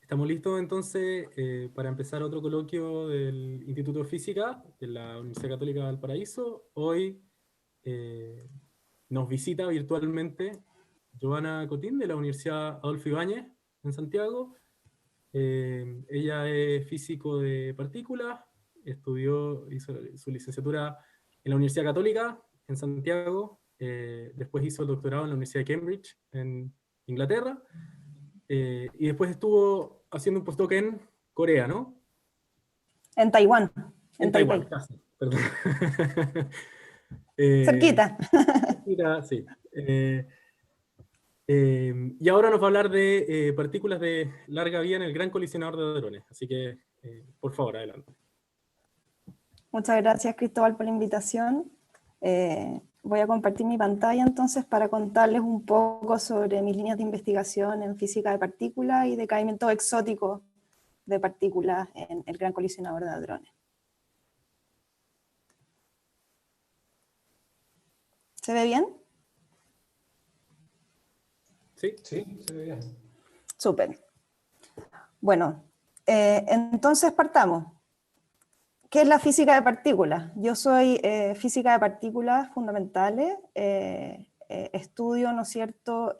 Estamos listos entonces para empezar otro coloquio del Instituto de Física de la Universidad Católica de Valparaíso. Hoy nos visita virtualmente Giovanna Cotín de la Universidad Adolfo Ibáñez en Santiago. Ella es físico de partículas, hizo su licenciatura en la Universidad Católica en Santiago, después hizo el doctorado en la Universidad de Cambridge en Inglaterra. Y después estuvo haciendo un postdoc en Corea, ¿no? En Taiwán, en En Taiwán, Taipei. casi, perdón. Cerquita. Mira, sí. Y ahora nos va a hablar de partículas de larga vida en el Gran Colisionador de Hadrones. Así que, por favor, adelante. Muchas gracias, Cristóbal, por la invitación. Voy a compartir mi pantalla entonces para contarles un poco sobre mis líneas de investigación en física de partículas y decaimiento exótico de partículas en el Gran Colisionador de Hadrones. ¿Se ve bien? Sí, sí, se ve bien. Súper. Bueno, entonces partamos. ¿Qué es la física de partículas? Yo soy física de partículas fundamentales, estudio, ¿no es cierto?,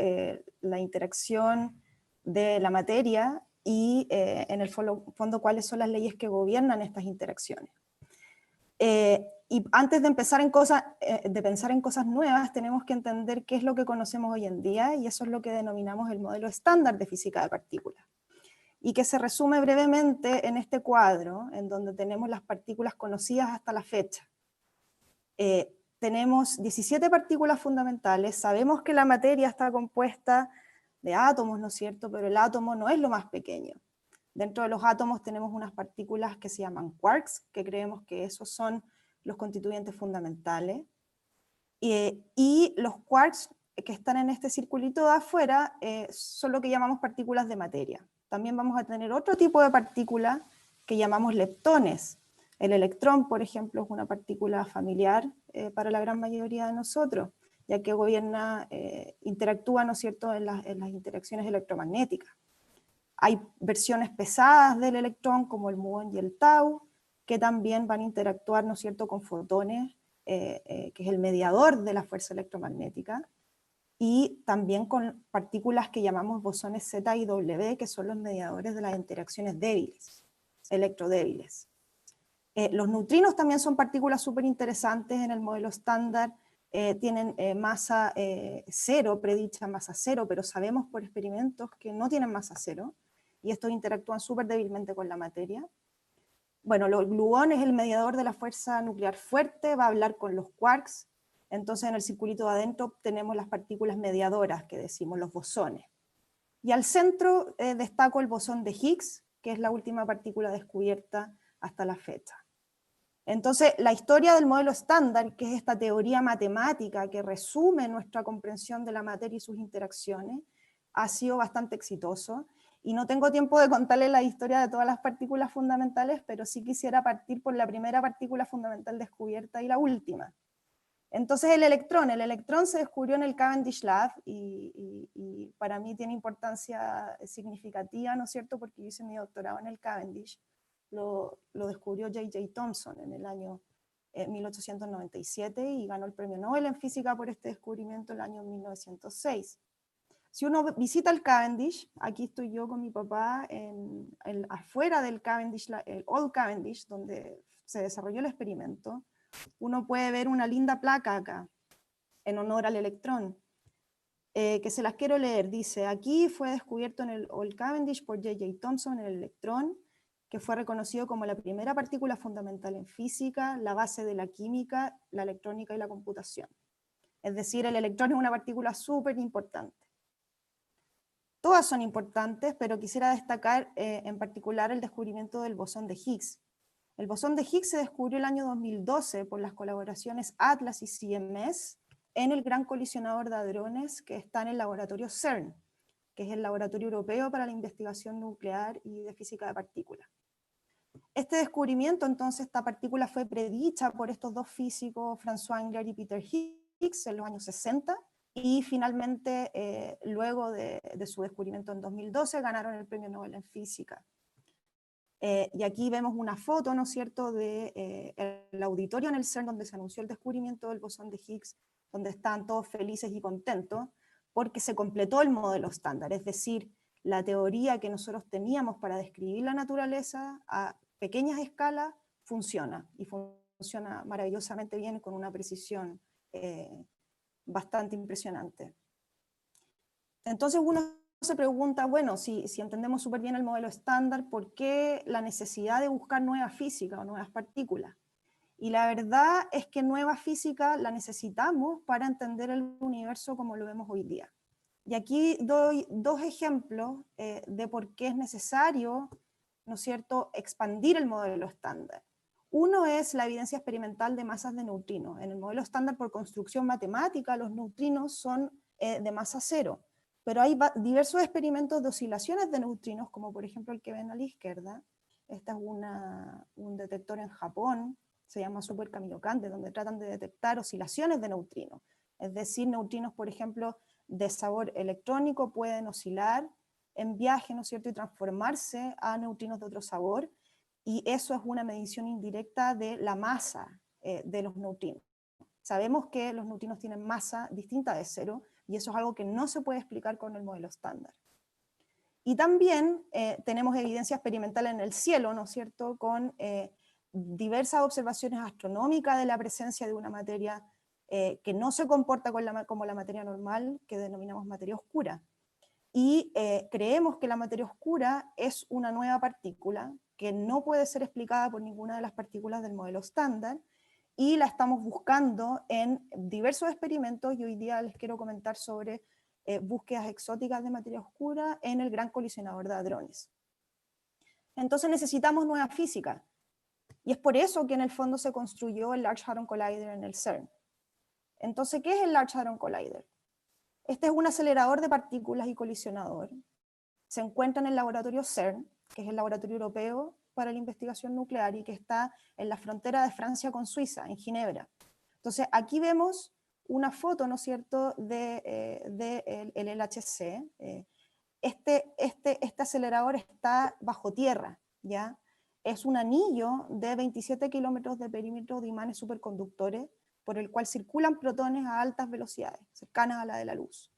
la interacción de la materia y en el fondo cuáles son las leyes que gobiernan estas interacciones. Y antes de empezar de pensar en cosas nuevas, tenemos que entender qué es lo que conocemos hoy en día, y eso es lo que denominamos el modelo estándar de física de partículas, y que se resume brevemente en este cuadro, en donde tenemos las partículas conocidas hasta la fecha. Tenemos 17 partículas fundamentales, sabemos que la materia está compuesta de átomos, ¿no es cierto?, pero el átomo no es lo más pequeño. Dentro de los átomos tenemos unas partículas que se llaman quarks, que creemos que esos son los constituyentes fundamentales, y los quarks que están en este circulito de afuera son lo que llamamos partículas de materia. También vamos a tener otro tipo de partícula que llamamos leptones. El electrón, por ejemplo, es una partícula familiar para la gran mayoría de nosotros, ya que interactúa, ¿no es cierto?, en las interacciones electromagnéticas. Hay versiones pesadas del electrón, como el muón y el tau, que también van a interactuar, ¿no es cierto?, con fotones, que es el mediador de la fuerza electromagnética, y también con partículas que llamamos bosones Z y W, que son los mediadores de las interacciones débiles, electrodébiles. Los neutrinos también son partículas súper interesantes en el modelo estándar, tienen masa cero, predicha masa cero, pero sabemos por experimentos que no tienen masa cero, y estos interactúan súper débilmente con la materia. Bueno, el gluón es el mediador de la fuerza nuclear fuerte, va a hablar con los quarks, entonces en el circulito de adentro tenemos las partículas mediadoras, que decimos, los bosones. Y al centro destaco el bosón de Higgs, que es la última partícula descubierta hasta la fecha. Entonces, la historia del modelo estándar, que es esta teoría matemática que resume nuestra comprensión de la materia y sus interacciones, ha sido bastante exitoso. Y no tengo tiempo de contarles la historia de todas las partículas fundamentales, pero sí quisiera partir por la primera partícula fundamental descubierta y la última. Entonces el electrón se descubrió en el Cavendish Lab y para mí tiene importancia significativa, ¿no es cierto?, porque yo hice mi doctorado en el Cavendish. Lo descubrió J.J. Thomson en el año 1897 y ganó el premio Nobel en física por este descubrimiento en el año 1906. Si uno visita el Cavendish, aquí estoy yo con mi papá afuera del Cavendish, el Old Cavendish, donde se desarrolló el experimento, uno puede ver una linda placa acá, en honor al electrón, que se las quiero leer. Dice, aquí fue descubierto en el Old Cavendish por J.J. Thomson el electrón, que fue reconocido como la primera partícula fundamental en física, la base de la química, la electrónica y la computación. Es decir, el electrón es una partícula súper importante. Todas son importantes, pero quisiera destacar en particular el descubrimiento del bosón de Higgs. El bosón de Higgs se descubrió el año 2012 por las colaboraciones ATLAS y CMS en el Gran Colisionador de Hadrones, que está en el laboratorio CERN, que es el Laboratorio Europeo para la Investigación Nuclear y de Física de Partículas. Este descubrimiento, entonces, esta partícula fue predicha por estos dos físicos, François Englert y Peter Higgs, en los años 60, y finalmente, luego de su descubrimiento en 2012, ganaron el Premio Nobel en Física. Y aquí vemos una foto, ¿no es cierto?, de el auditorio en el CERN donde se anunció el descubrimiento del bosón de Higgs, donde están todos felices y contentos, porque se completó el modelo estándar, es decir, la teoría que nosotros teníamos para describir la naturaleza a pequeñas escalas funciona, y funciona maravillosamente bien con una precisión bastante impresionante. Entonces uno se pregunta, bueno, si entendemos súper bien el modelo estándar, ¿por qué la necesidad de buscar nueva física o nuevas partículas? Y la verdad es que nueva física la necesitamos para entender el universo como lo vemos hoy día. Y aquí doy dos ejemplos de por qué es necesario, ¿no es cierto?, expandir el modelo estándar. Uno es la evidencia experimental de masas de neutrinos. En el modelo estándar por construcción matemática, los neutrinos son de masa cero, pero hay diversos experimentos de oscilaciones de neutrinos, como por ejemplo el que ven a la izquierda. Este es un detector en Japón, se llama Super Kamiokande, donde tratan de detectar oscilaciones de neutrinos. Es decir, neutrinos, por ejemplo, de sabor electrónico pueden oscilar en viaje, ¿no es cierto?, y transformarse a neutrinos de otro sabor, y eso es una medición indirecta de la masa de los neutrinos. Sabemos que los neutrinos tienen masa distinta de cero, y eso es algo que no se puede explicar con el modelo estándar. Y también tenemos evidencia experimental en el cielo, ¿no es cierto?, con diversas observaciones astronómicas de la presencia de una materia que no se comporta como la materia normal, que denominamos materia oscura. Y creemos que la materia oscura es una nueva partícula que no puede ser explicada por ninguna de las partículas del modelo estándar, y la estamos buscando en diversos experimentos, y hoy día les quiero comentar sobre búsquedas exóticas de materia oscura en el Gran Colisionador de Hadrones. Entonces necesitamos nueva física, y es por eso que en el fondo se construyó el Large Hadron Collider en el CERN. Entonces, ¿qué es el Large Hadron Collider? Este es un acelerador de partículas y colisionador. Se encuentra en el laboratorio CERN, que es el laboratorio europeo para la investigación nuclear, y que está en la frontera de Francia con Suiza, en Ginebra. Entonces, aquí vemos una foto, ¿no es cierto?, de el LHC. Este acelerador está bajo tierra, ¿ya? Es un anillo de 27 kilómetros de perímetro de imanes superconductores, por el cual circulan protones a altas velocidades, cercanas a la de la luz.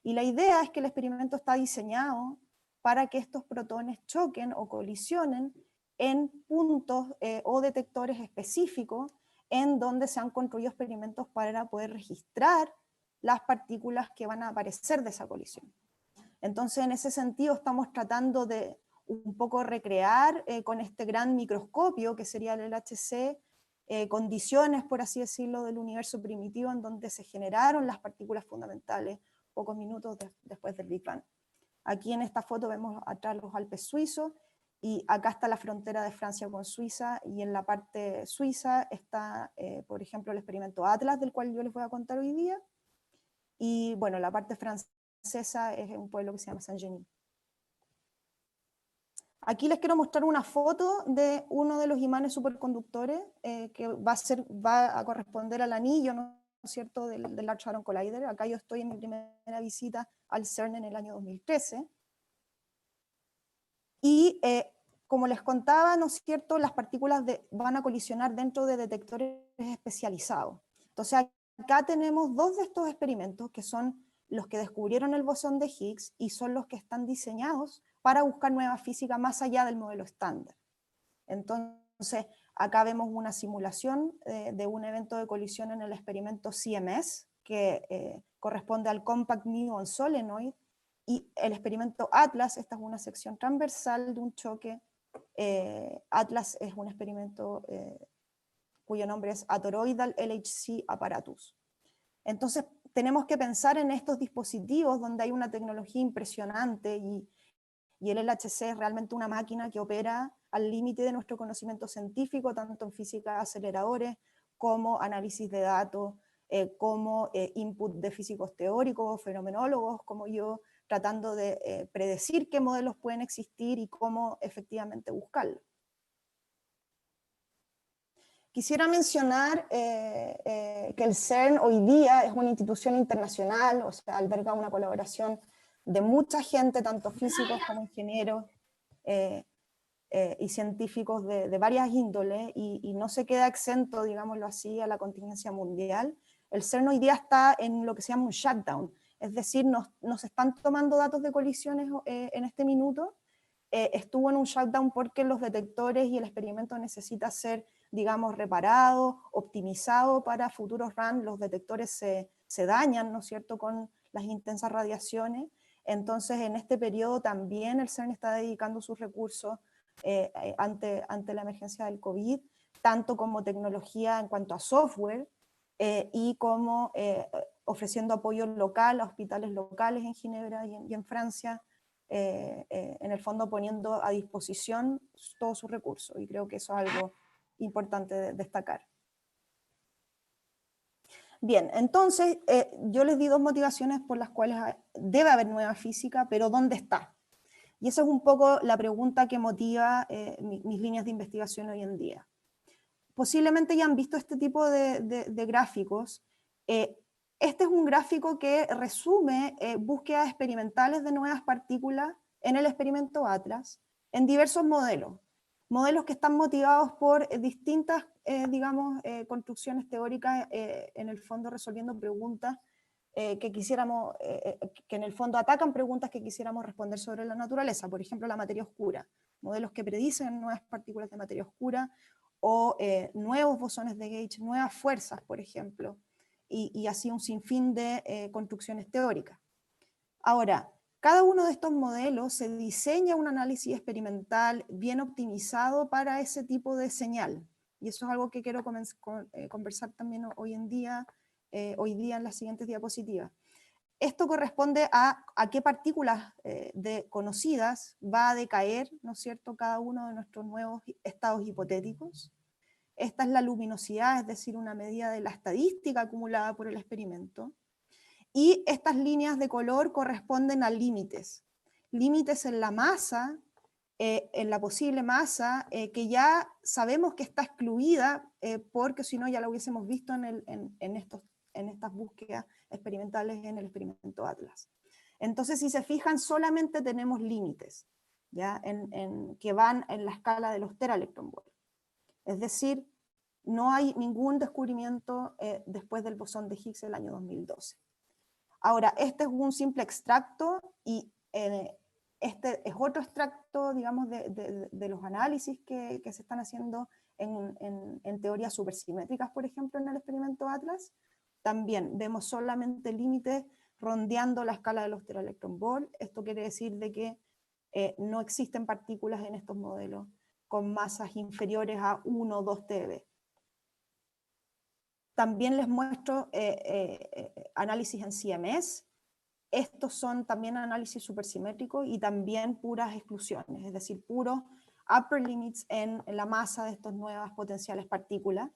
Y la idea es que el experimento está diseñado para que estos protones choquen o colisionen en puntos o detectores específicos en donde se han construido experimentos para poder registrar las partículas que van a aparecer de esa colisión. Entonces, en ese sentido, estamos tratando de un poco recrear con este gran microscopio que sería el LHC, condiciones, por así decirlo, del universo primitivo en donde se generaron las partículas fundamentales pocos minutos después del Big Bang. Aquí en esta foto vemos atrás los Alpes suizos, y acá está la frontera de Francia con Suiza, y en la parte suiza está, por ejemplo, el experimento Atlas, del cual yo les voy a contar hoy día, y bueno, la parte francesa es un pueblo que se llama Saint-Genis. Aquí les quiero mostrar una foto de uno de los imanes superconductores que va a corresponder al anillo, ¿no es cierto?, del Large Hadron Collider. Acá yo estoy en mi primera visita al CERN en el año 2013. Y como les contaba, ¿no es cierto?, las partículas van a colisionar dentro de detectores especializados. Entonces acá tenemos dos de estos experimentos que son los que descubrieron el bosón de Higgs y son los que están diseñados para buscar nueva física más allá del modelo estándar. Entonces, acá vemos una simulación de un evento de colisión en el experimento CMS, que corresponde al Compact Muon Solenoid, y el experimento Atlas. Esta es una sección transversal de un choque. Atlas es un experimento cuyo nombre es Atoroidal LHC Apparatus. Entonces, tenemos que pensar en estos dispositivos donde hay una tecnología impresionante, y el LHC es realmente una máquina que opera al límite de nuestro conocimiento científico, tanto en física de aceleradores, como análisis de datos, como input de físicos teóricos, fenomenólogos, como yo, tratando de predecir qué modelos pueden existir y cómo efectivamente buscarlos. Quisiera mencionar que el CERN hoy día es una institución internacional, o sea, alberga una colaboración de mucha gente, tanto físicos como ingenieros y científicos de varias índoles, y no se queda exento, digámoslo así, a la contingencia mundial. El CERN hoy día está en lo que se llama un shutdown, es decir, nos están tomando datos de colisiones en este minuto. Estuvo en un shutdown porque los detectores y el experimento necesita ser, digamos, reparado, optimizado para futuros runs. Los detectores se dañan, ¿no es cierto?, con las intensas radiaciones. Entonces, en este periodo también el CERN está dedicando sus recursos ante la emergencia del COVID, tanto como tecnología en cuanto a software y como ofreciendo apoyo local a hospitales locales en Ginebra y en Francia, en el fondo poniendo a disposición todos sus recursos, y creo que eso es algo importante de destacar. Bien, entonces yo les di dos motivaciones por las cuales debe haber nueva física, pero ¿dónde está? Y esa es un poco la pregunta que motiva mis líneas de investigación hoy en día. Posiblemente ya han visto este tipo de gráficos. Este es un gráfico que resume búsquedas experimentales de nuevas partículas en el experimento Atlas, en diversos modelos. Modelos que están motivados por distintas, digamos, construcciones teóricas, en el fondo resolviendo preguntas que quisiéramos, que en el fondo atacan preguntas que quisiéramos responder sobre la naturaleza. Por ejemplo, la materia oscura. Modelos que predicen nuevas partículas de materia oscura, o nuevos bosones de Gauge, nuevas fuerzas, por ejemplo, y así un sinfín de construcciones teóricas. Ahora, cada uno de estos modelos se diseña un análisis experimental bien optimizado para ese tipo de señal, y eso es algo que quiero conversar también hoy día en las siguientes diapositivas. Esto corresponde a qué partículas conocidas va a decaer, ¿no es cierto?, cada uno de nuestros nuevos estados hipotéticos. Esta es la luminosidad, es decir, una medida de la estadística acumulada por el experimento. Y estas líneas de color corresponden a límites. Límites en la masa, en la posible masa, que ya sabemos que está excluida, porque si no ya la hubiésemos visto en estas búsquedas experimentales en el experimento Atlas. Entonces, si se fijan, solamente tenemos límites, ¿ya? Que van en la escala de los teraelectronvolts. Es decir, no hay ningún descubrimiento después del bosón de Higgs del año 2012. Ahora, este es un simple extracto, y este es otro extracto, digamos, de los análisis que se están haciendo en teorías supersimétricas, por ejemplo, en el experimento Atlas. También vemos solamente límites rondeando la escala de los teraelectronvolts. Esto quiere decir de que no existen partículas en estos modelos con masas inferiores a 1 o 2 TeV. También les muestro análisis en CMS. Estos son también análisis supersimétricos y también puras exclusiones, es decir, puros upper limits en la masa de estas nuevas potenciales partículas.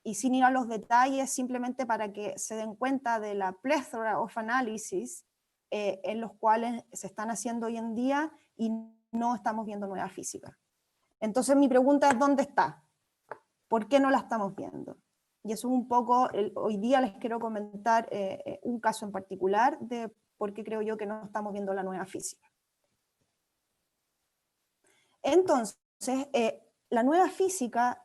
Y sin ir a los detalles, simplemente para que se den cuenta de la plethora of analysis en los cuales se están haciendo hoy en día y no estamos viendo nueva física. Entonces mi pregunta es, ¿dónde está? ¿Por qué no la estamos viendo? Y eso es un poco, hoy día les quiero comentar un caso en particular de por qué creo yo que no estamos viendo la nueva física. Entonces, la nueva física,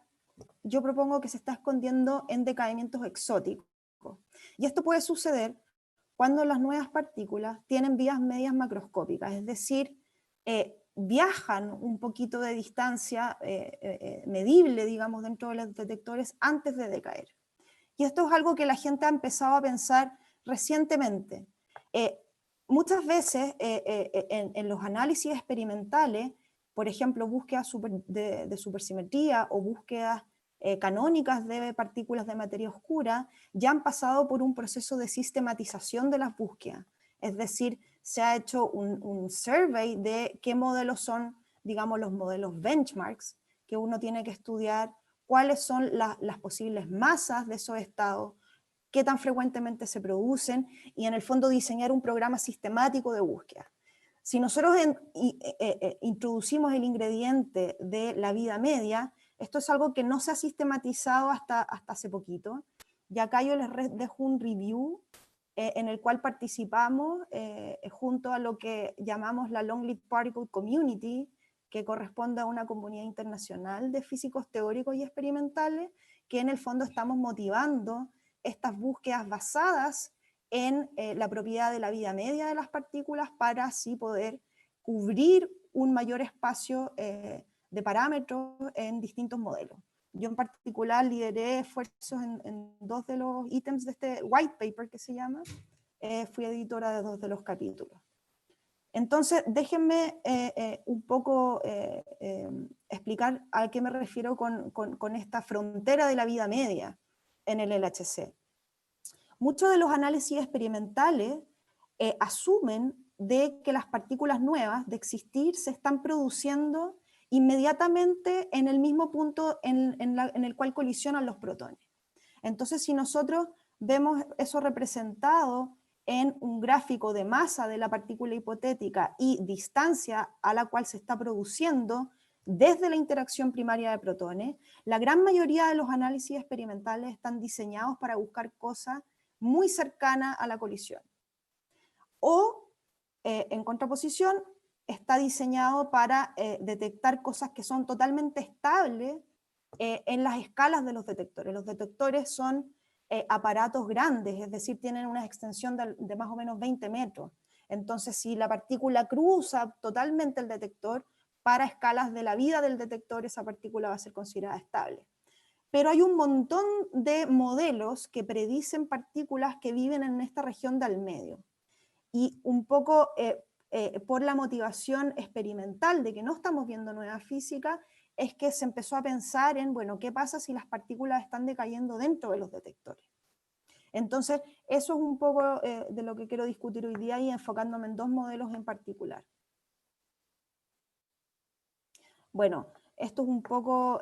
yo propongo que se está escondiendo en decaimientos exóticos. Y esto puede suceder cuando las nuevas partículas tienen vías medias macroscópicas, es decir, viajan un poquito de distancia medible, digamos, dentro de los detectores antes de decaer. Y esto es algo que la gente ha empezado a pensar recientemente. Muchas veces en los análisis experimentales, por ejemplo, búsquedas de supersimetría o búsquedas canónicas de partículas de materia oscura, ya han pasado por un proceso de sistematización de las búsquedas. Es decir, se ha hecho un survey de qué modelos son, digamos, los modelos benchmarks, que uno tiene que estudiar cuáles son las posibles masas de esos estados, qué tan frecuentemente se producen, y en el fondo diseñar un programa sistemático de búsqueda. Si nosotros introducimos el ingrediente de la vida media, Esto es algo que no se ha sistematizado hasta hace poquito, y acá yo les dejo un review en el cual participamos junto a lo que llamamos la Long Lived Particle Community, que corresponde a una comunidad internacional de físicos teóricos y experimentales, que en el fondo estamos motivando estas búsquedas basadas en la propiedad de la vida media de las partículas para así poder cubrir un mayor espacio de parámetros en distintos modelos. Yo en particular lideré esfuerzos en dos de los ítems de este white paper que se llama, fui editora de dos de los capítulos. Entonces, déjenme un poco explicar a qué me refiero con esta frontera de la vida media en el LHC. Muchos de los análisis experimentales asumen de que las partículas nuevas de existir se están produciendo inmediatamente en el mismo punto en el cual colisionan los protones. Entonces, si nosotros vemos eso representado en un gráfico de masa de la partícula hipotética y distancia a la cual se está produciendo desde la interacción primaria de protones, la gran mayoría de los análisis experimentales están diseñados para buscar cosas muy cercanas a la colisión. O, en contraposición, está diseñado para detectar cosas que son totalmente estables en las escalas de los detectores. Los detectores son aparatos grandes, es decir, tienen una extensión de más o menos 20 metros. Entonces, si la partícula cruza totalmente el detector, para escalas de la vida del detector, esa partícula va a ser considerada estable. Pero hay un montón de modelos que predicen partículas que viven en esta región del medio. Y un poco por la motivación experimental de que no estamos viendo nueva física, es que se empezó a pensar en, bueno, ¿qué pasa si las partículas están decayendo dentro de los detectores? Entonces, eso es un poco de lo que quiero discutir hoy día y enfocándome en dos modelos en particular. Bueno, esto es un poco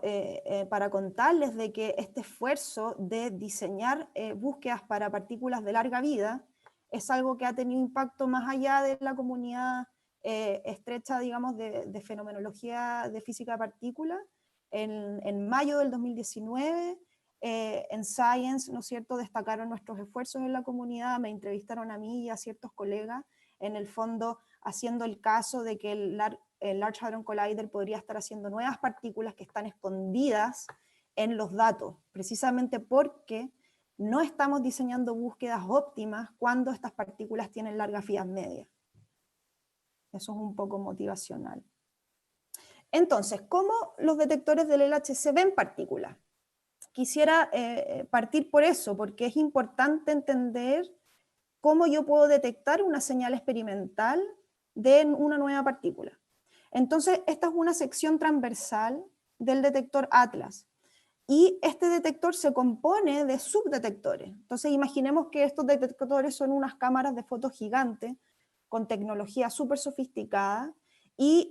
para contarles de que este esfuerzo de diseñar búsquedas para partículas de larga vida es algo que ha tenido impacto más allá de la comunidad estrecha, digamos, de fenomenología de física de partículas. En mayo del 2019, en Science, ¿no es cierto?, destacaron nuestros esfuerzos en la comunidad, me entrevistaron a mí y a ciertos colegas, en el fondo haciendo el caso de que el Large Hadron Collider podría estar haciendo nuevas partículas que están escondidas en los datos, precisamente porque no estamos diseñando búsquedas óptimas cuando estas partículas tienen largas vidas medias. Eso es un poco motivacional. Entonces, ¿cómo los detectores del LHC ven partículas? Quisiera partir por eso, porque es importante entender cómo yo puedo detectar una señal experimental de una nueva partícula. Entonces, esta es una sección transversal del detector Atlas. Y este detector se compone de subdetectores. Entonces, imaginemos que estos detectores son unas cámaras de fotos gigantes con tecnología súper sofisticada y,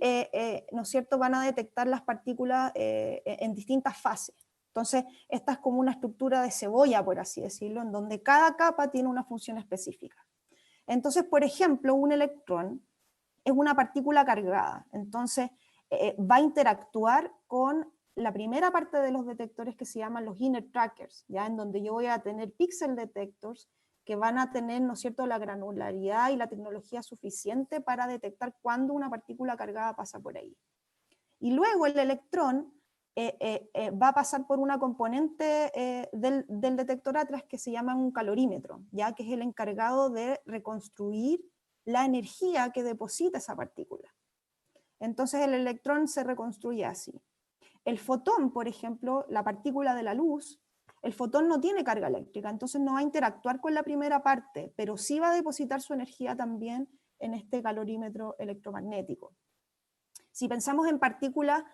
¿no es cierto?, van a detectar las partículas en distintas fases. Entonces, esta es como una estructura de cebolla, por así decirlo, en donde cada capa tiene una función específica. Entonces, por ejemplo, un electrón es una partícula cargada. Entonces, va a interactuar con la primera parte de los detectores que se llaman los inner trackers, ¿ya? En donde yo voy a tener pixel detectors que van a tener, ¿no es cierto?, la granularidad y la tecnología suficiente para detectar cuándo una partícula cargada pasa por ahí. Y luego el electrón va a pasar por una componente del detector Atlas que se llama un calorímetro, ya que es el encargado de reconstruir la energía que deposita esa partícula. Entonces el electrón se reconstruye así. El fotón, por ejemplo, la partícula de la luz, el fotón no tiene carga eléctrica, entonces no va a interactuar con la primera parte, pero sí va a depositar su energía también en este calorímetro electromagnético. Si pensamos en partículas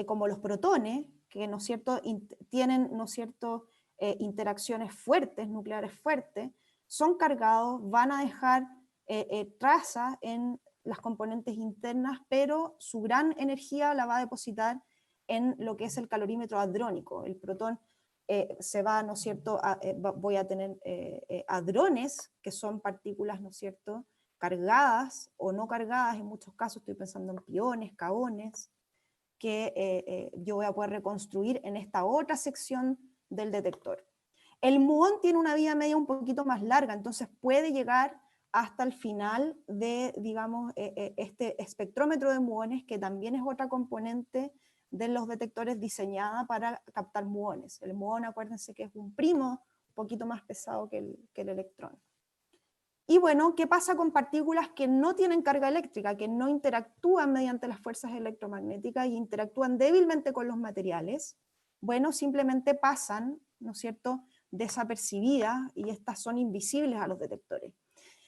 como los protones, que, ¿no es cierto?, tienen, ¿no es cierto?, interacciones fuertes, nucleares fuertes, son cargados, van a dejar trazas en las componentes internas, pero su gran energía la va a depositar en lo que es el calorímetro hadrónico. El protón se va, ¿no es cierto?, voy a tener hadrones, que son partículas, ¿no es cierto?, cargadas o no cargadas, en muchos casos estoy pensando en piones, kaones, que yo voy a poder reconstruir en esta otra sección del detector. El muón tiene una vida media un poquito más larga, entonces puede llegar hasta el final de, digamos, este espectrómetro de muones, que también es otra componente de los detectores diseñada para captar muones. El muón, acuérdense que es un primo un poquito más pesado que el electrón. Y bueno, ¿qué pasa con partículas que no tienen carga eléctrica, que no interactúan mediante las fuerzas electromagnéticas y interactúan débilmente con los materiales? Bueno, simplemente pasan, ¿no es cierto?, desapercibidas, y estas son invisibles a los detectores.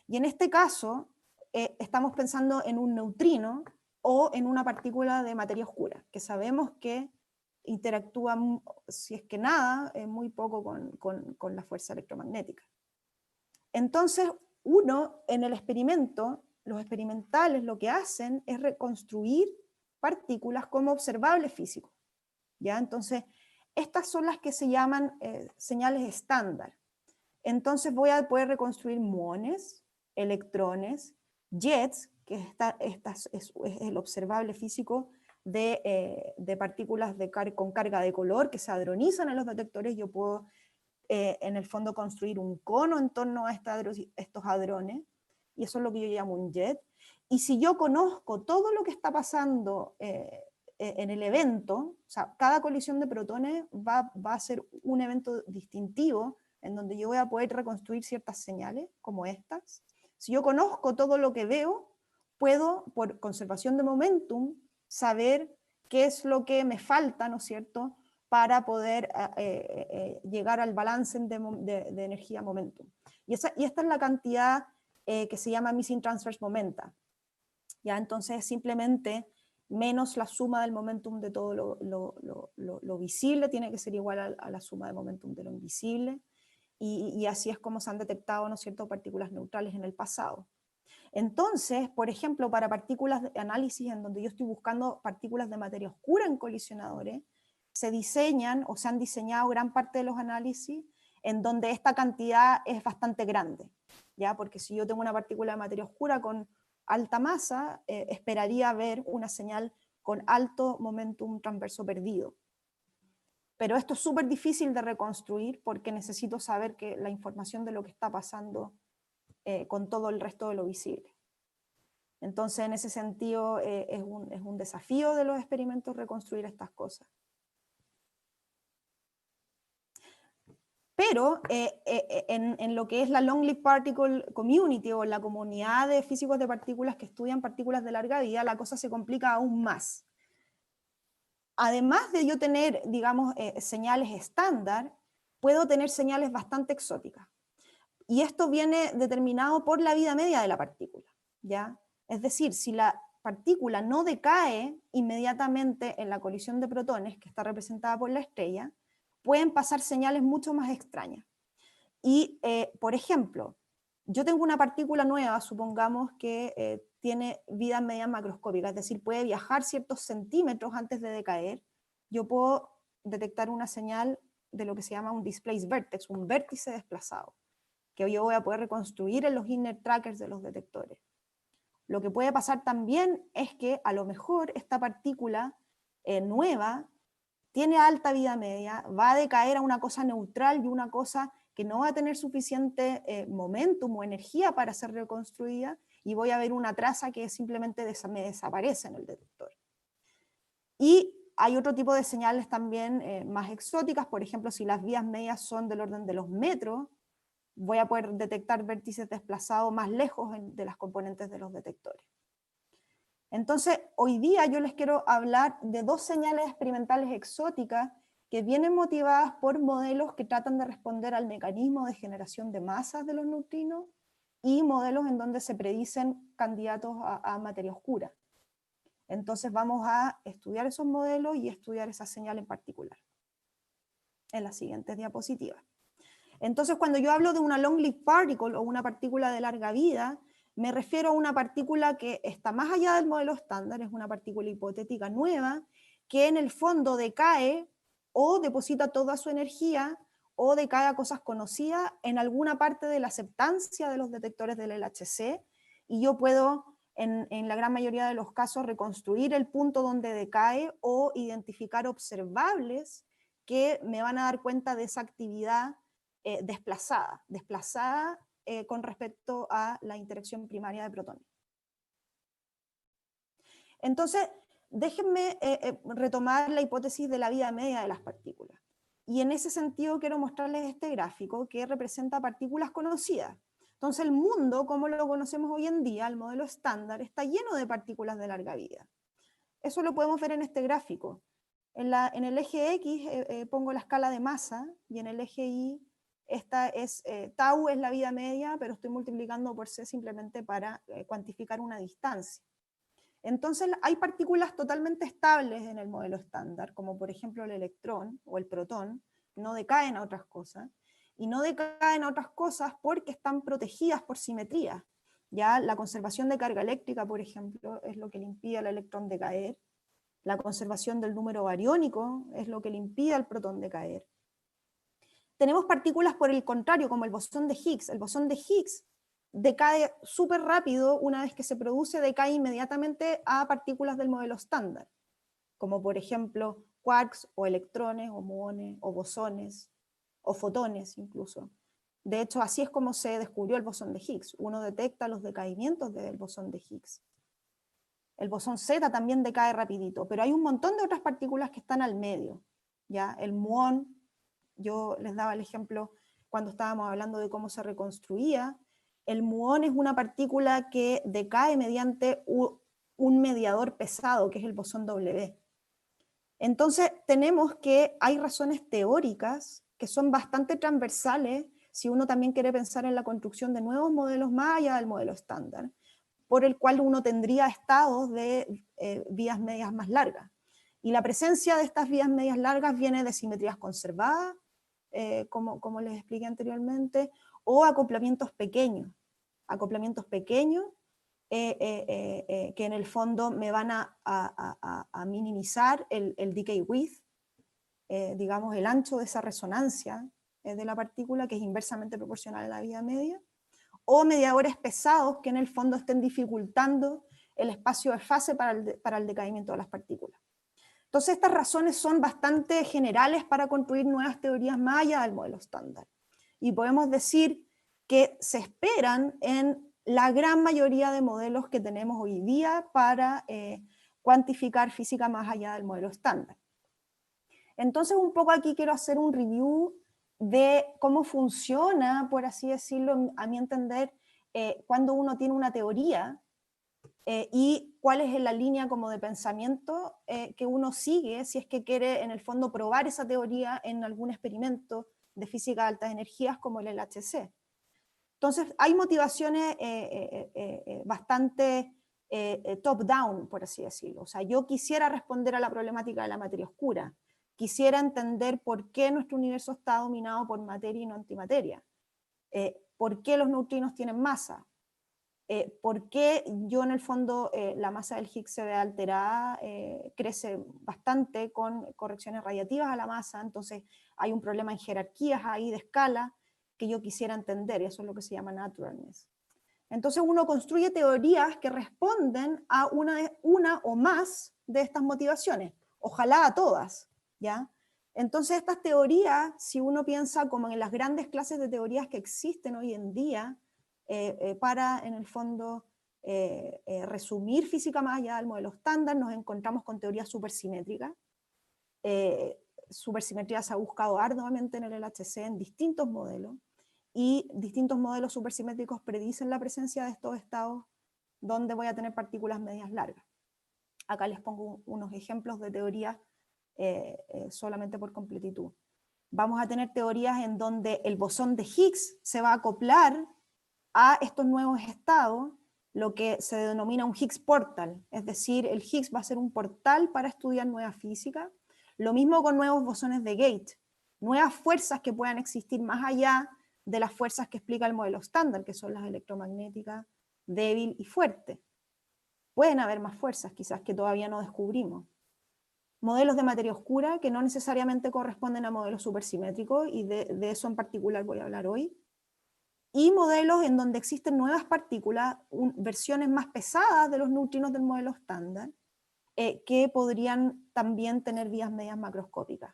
Y en este caso, estamos pensando en un neutrino o en una partícula de materia oscura, que sabemos que interactúa, si es que nada, muy poco con la fuerza electromagnética. Entonces, uno en el experimento, los experimentales lo que hacen es reconstruir partículas como observables físicos, ¿ya? Entonces, estas son las que se llaman señales estándar. Entonces voy a poder reconstruir muones, electrones, jets, que es el observable físico de partículas con carga de color que se hadronizan en los detectores. Yo puedo en el fondo construir un cono en torno a estos hadrones, y eso es lo que yo llamo un jet. Y si yo conozco todo lo que está pasando en el evento, o sea, cada colisión de protones va a ser un evento distintivo, en donde yo voy a poder reconstruir ciertas señales, como estas. Si yo conozco todo lo que veo, puedo, por conservación de momentum, saber qué es lo que me falta, ¿no es cierto?, para poder llegar al balance de energía momentum. Y esta es la cantidad que se llama missing transverse momenta. ¿Ya? Entonces, simplemente menos la suma del momentum de todo lo visible, tiene que ser igual a la suma de momentum de lo invisible, y así es como se han detectado, ¿no es cierto?, partículas neutrales en el pasado. Entonces, por ejemplo, para partículas de análisis en donde yo estoy buscando partículas de materia oscura en colisionadores, se diseñan o se han diseñado gran parte de los análisis en donde esta cantidad es bastante grande, ¿ya? Porque si yo tengo una partícula de materia oscura con alta masa, esperaría ver una señal con alto momentum transverso perdido. Pero esto es súper difícil de reconstruir porque necesito saber que la información de lo que está pasando con todo el resto de lo visible. Entonces, en ese sentido, es un desafío de los experimentos reconstruir estas cosas. Pero en lo que es la Long Lived Particle Community, o la comunidad de físicos de partículas que estudian partículas de larga vida, la cosa se complica aún más. Además de yo tener, digamos, señales estándar, puedo tener señales bastante exóticas. Y esto viene determinado por la vida media de la partícula, ¿ya? Es decir, si la partícula no decae inmediatamente en la colisión de protones, que está representada por la estrella, pueden pasar señales mucho más extrañas. Y, por ejemplo, yo tengo una partícula nueva, supongamos que tiene vida media macroscópica, es decir, puede viajar ciertos centímetros antes de decaer. Yo puedo detectar una señal de lo que se llama un displaced vertex, un vértice desplazado, que yo voy a poder reconstruir en los inner trackers de los detectores. Lo que puede pasar también es que a lo mejor esta partícula nueva tiene alta vida media, va a decaer a una cosa neutral y una cosa que no va a tener suficiente momentum o energía para ser reconstruida, y voy a ver una traza que simplemente me desaparece en el detector. Y hay otro tipo de señales también más exóticas, por ejemplo, si las vías medias son del orden de los metros, voy a poder detectar vértices desplazados más lejos de las componentes de los detectores. Entonces, hoy día yo les quiero hablar de dos señales experimentales exóticas que vienen motivadas por modelos que tratan de responder al mecanismo de generación de masas de los neutrinos, y modelos en donde se predicen candidatos a materia oscura. Entonces vamos a estudiar esos modelos y estudiar esa señal en particular en las siguientes diapositivas. Entonces, cuando yo hablo de una long lived particle o una partícula de larga vida, me refiero a una partícula que está más allá del modelo estándar, es una partícula hipotética nueva, que en el fondo decae o deposita toda su energía o decae a cosas conocidas en alguna parte de la aceptancia de los detectores del LHC, y yo puedo en la gran mayoría de los casos, reconstruir el punto donde decae o identificar observables que me van a dar cuenta de esa actividad desplazada con respecto a la interacción primaria de protones. Entonces, déjenme retomar la hipótesis de la vida media de las partículas. Y en ese sentido quiero mostrarles este gráfico que representa partículas conocidas. Entonces el mundo, como lo conocemos hoy en día, el modelo estándar, está lleno de partículas de larga vida. Eso lo podemos ver en este gráfico. En el eje X pongo la escala de masa, y en el eje Y tau es la vida media, pero estoy multiplicando por c simplemente para cuantificar una distancia. Entonces hay partículas totalmente estables en el modelo estándar, como por ejemplo el electrón o el protón, no decaen a otras cosas, y no decaen a otras cosas porque están protegidas por simetría. Ya la conservación de carga eléctrica, por ejemplo, es lo que le impide al electrón decaer. La conservación del número bariónico es lo que le impide al protón decaer. Tenemos partículas por el contrario, como el bosón de Higgs. El bosón de Higgs decae súper rápido, una vez que se produce, decae inmediatamente a partículas del modelo estándar, como por ejemplo quarks o electrones o muones o bosones o fotones incluso. De hecho, así es como se descubrió el bosón de Higgs. Uno detecta los decaimientos del bosón de Higgs. El bosón Z también decae rapidito, pero hay un montón de otras partículas que están al medio. ¿Ya? El muón, yo les daba el ejemplo cuando estábamos hablando de cómo se reconstruía. El muón es una partícula que decae mediante un mediador pesado, que es el bosón W. Entonces tenemos que hay razones teóricas que son bastante transversales si uno también quiere pensar en la construcción de nuevos modelos más allá del modelo estándar, por el cual uno tendría estados de vías medias más largas. Y la presencia de estas vías medias largas viene de simetrías conservadas, como les expliqué anteriormente, o acoplamientos pequeños que en el fondo me van a minimizar el decay width, digamos el ancho de esa resonancia de la partícula, que es inversamente proporcional a la vida media, o mediadores pesados que en el fondo estén dificultando el espacio de fase para el decaimiento de las partículas. Entonces estas razones son bastante generales para construir nuevas teorías más allá del modelo estándar. Y podemos decir que se esperan en la gran mayoría de modelos que tenemos hoy día para cuantificar física más allá del modelo estándar. Entonces un poco aquí quiero hacer un review de cómo funciona, por así decirlo, a mi entender, cuando uno tiene una teoría y cuál es la línea como de pensamiento que uno sigue si es que quiere en el fondo probar esa teoría en algún experimento de física de altas energías como el LHC. Entonces hay motivaciones bastante top-down, por así decirlo. O sea, yo quisiera responder a la problemática de la materia oscura, quisiera entender por qué nuestro universo está dominado por materia y no antimateria, por qué los neutrinos tienen masa, por qué yo en el fondo la masa del Higgs se ve alterada, crece bastante con correcciones radiativas a la masa, entonces hay un problema en jerarquías ahí de escala que yo quisiera entender, y eso es lo que se llama naturalness. Entonces uno construye teorías que responden a una o más de estas motivaciones, ojalá a todas, ¿ya? Entonces estas teorías, si uno piensa como en las grandes clases de teorías que existen hoy en día, para en el fondo resumir física más allá del modelo estándar, nos encontramos con teorías supersimétricas. Supersimetría se ha buscado arduamente en el LHC en distintos modelos, y distintos modelos supersimétricos predicen la presencia de estos estados donde voy a tener partículas medias largas. Acá les pongo unos ejemplos de teorías solamente por completitud. Vamos a tener teorías en donde el bosón de Higgs se va a acoplar a estos nuevos estados, lo que se denomina un Higgs portal, es decir, el Higgs va a ser un portal para estudiar nueva física. Lo mismo con nuevos bosones de Gate, nuevas fuerzas que puedan existir más allá de las fuerzas que explica el modelo estándar, que son las electromagnéticas, débil y fuerte. Pueden haber más fuerzas, quizás, que todavía no descubrimos. Modelos de materia oscura que no necesariamente corresponden a modelos supersimétricos, y de eso en particular voy a hablar hoy. y modelos en donde existen nuevas partículas, versiones más pesadas de los neutrinos del modelo estándar, que podrían también tener vías medias macroscópicas.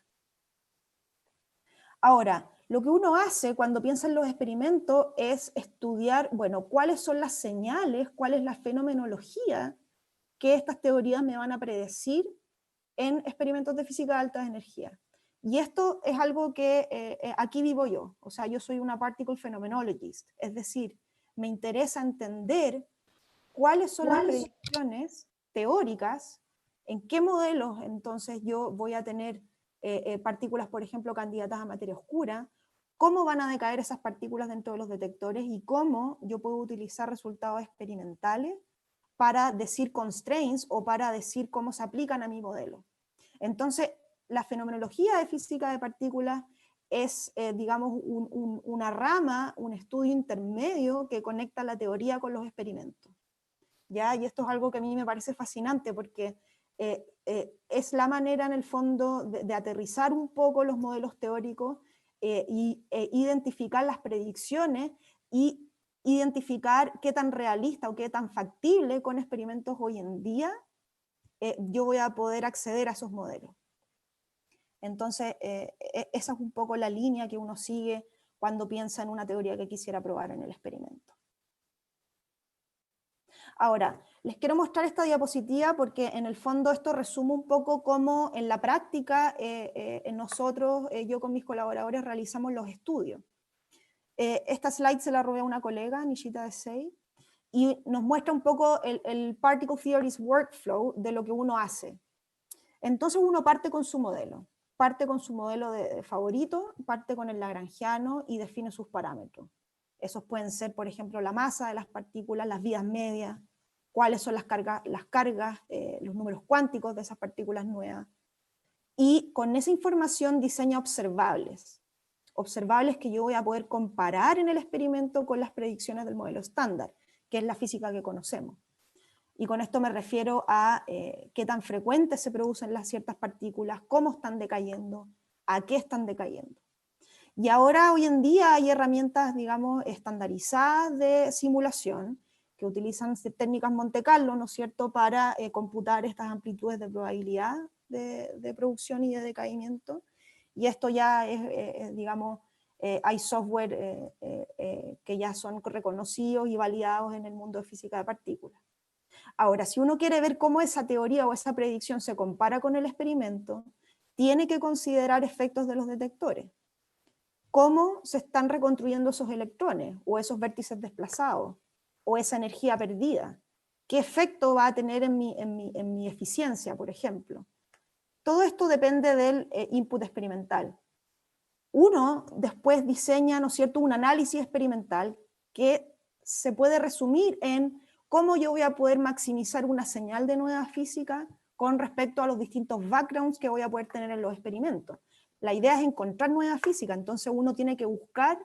Ahora, lo que uno hace cuando piensa en los experimentos es estudiar, bueno, cuáles son las señales, cuál es la fenomenología que estas teorías me van a predecir en experimentos de física de alta energía. Y esto es algo que aquí vivo yo, o sea, yo soy una particle phenomenologist, es decir, me interesa entender cuáles son las predicciones teóricas, en qué modelos entonces yo voy a tener partículas, por ejemplo, candidatas a materia oscura, cómo van a decaer esas partículas dentro de los detectores y cómo yo puedo utilizar resultados experimentales para decir constraints o para decir cómo se aplican a mi modelo. Entonces, la fenomenología de física de partículas es, digamos, una rama, un estudio intermedio que conecta la teoría con los experimentos. ¿Ya? Y esto es algo que a mí me parece fascinante porque es la manera en el fondo de aterrizar un poco los modelos teóricos e identificar las predicciones y identificar qué tan realista o qué tan factible con experimentos hoy en día yo voy a poder acceder a esos modelos. Entonces, esa es un poco la línea que uno sigue cuando piensa en una teoría que quisiera probar en el experimento. Ahora, les quiero mostrar esta diapositiva porque en el fondo esto resume un poco cómo en la práctica nosotros, yo con mis colaboradores realizamos los estudios. Esta slide se la robé a una colega, Nishita Desai, y nos muestra un poco el Particle Theories Workflow de lo que uno hace. Entonces uno parte con su modelo de favorito, parte con el lagrangiano y define sus parámetros. Esos pueden ser, por ejemplo, la masa de las partículas, las vías medias, cuáles son las cargas, los números cuánticos de esas partículas nuevas. Y con esa información diseña observables que yo voy a poder comparar en el experimento con las predicciones del modelo estándar, que es la física que conocemos. Y con esto me refiero a qué tan frecuentes se producen las ciertas partículas, cómo están decayendo, a qué están decayendo. Y ahora, hoy en día, hay herramientas, digamos, estandarizadas de simulación que utilizan técnicas Monte Carlo, ¿no es cierto?, para computar estas amplitudes de probabilidad de producción y de decaimiento. Y esto ya es digamos, hay software que ya son reconocidos y validados en el mundo de física de partículas. Ahora, si uno quiere ver cómo esa teoría o esa predicción se compara con el experimento, tiene que considerar efectos de los detectores. Cómo se están reconstruyendo esos electrones o esos vértices desplazados o esa energía perdida. ¿Qué efecto va a tener en mi eficiencia, por ejemplo? Todo esto depende del input experimental. Uno después diseña, ¿no es cierto?, un análisis experimental que se puede resumir en cómo yo voy a poder maximizar una señal de nueva física con respecto a los distintos backgrounds que voy a poder tener en los experimentos. La idea es encontrar nueva física, entonces uno tiene que buscar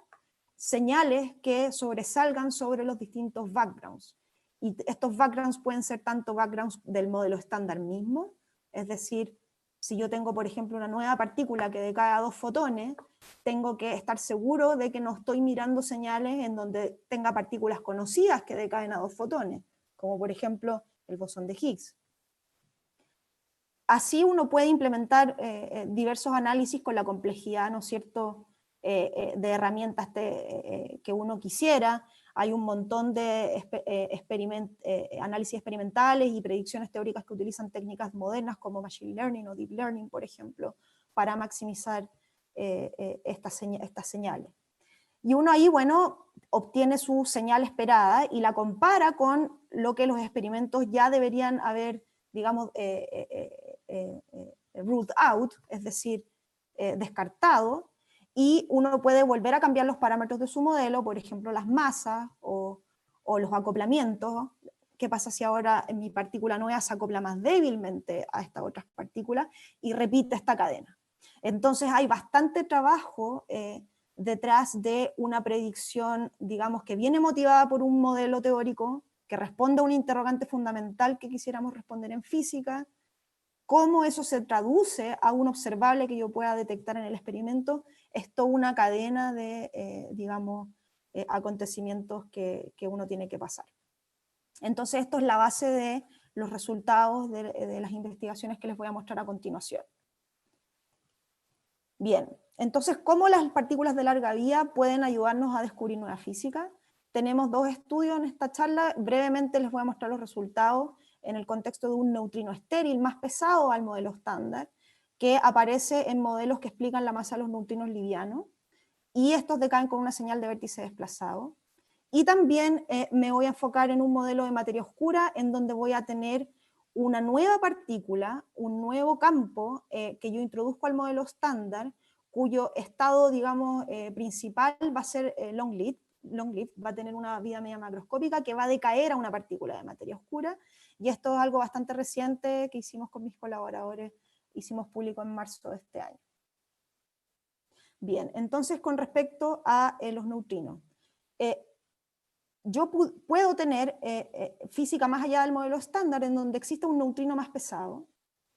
señales que sobresalgan sobre los distintos backgrounds. Y estos backgrounds pueden ser tanto backgrounds del modelo estándar mismo, es decir, si yo tengo, por ejemplo, una nueva partícula que decae a 2 fotones, tengo que estar seguro de que no estoy mirando señales en donde tenga partículas conocidas que decaen a 2 fotones, como por ejemplo el bosón de Higgs. Así uno puede implementar diversos análisis con la complejidad, ¿no es cierto?, de herramientas que uno quisiera. Hay un montón de análisis experimentales y predicciones teóricas que utilizan técnicas modernas como Machine Learning o Deep Learning, por ejemplo, para maximizar estas señales. Y uno ahí, bueno, obtiene su señal esperada y la compara con lo que los experimentos ya deberían haber, digamos, ruled out, es decir, descartado, y uno puede volver a cambiar los parámetros de su modelo, por ejemplo, las masas o los acoplamientos. ¿Qué pasa si ahora en mi partícula nueva se acopla más débilmente a estas otras partículas y repite esta cadena? Entonces hay bastante trabajo detrás de una predicción, digamos, que viene motivada por un modelo teórico que responde a un interrogante fundamental que quisiéramos responder en física. Cómo eso se traduce a un observable que yo pueda detectar en el experimento es toda una cadena de, digamos, acontecimientos que uno tiene que pasar. Entonces esto es la base de los resultados de las investigaciones que les voy a mostrar a continuación. Bien, entonces, ¿cómo las partículas de larga vía pueden ayudarnos a descubrir nueva física? Tenemos dos estudios en esta charla, brevemente les voy a mostrar los resultados en el contexto de un neutrino estéril más pesado al modelo estándar, que aparece en modelos que explican la masa de los neutrinos livianos, y estos decaen con una señal de vértice desplazado. Y también me voy a enfocar en un modelo de materia oscura, en donde voy a tener una nueva partícula, un nuevo campo que yo introduzco al modelo estándar, cuyo estado, digamos, principal va a ser long-lived, va a tener una vida media macroscópica que va a decaer a una partícula de materia oscura, y esto es algo bastante reciente que hicimos con mis colaboradores, hicimos público en marzo de este año. Bien, entonces con respecto a los neutrinos, yo puedo tener física más allá del modelo estándar, en donde existe un neutrino más pesado,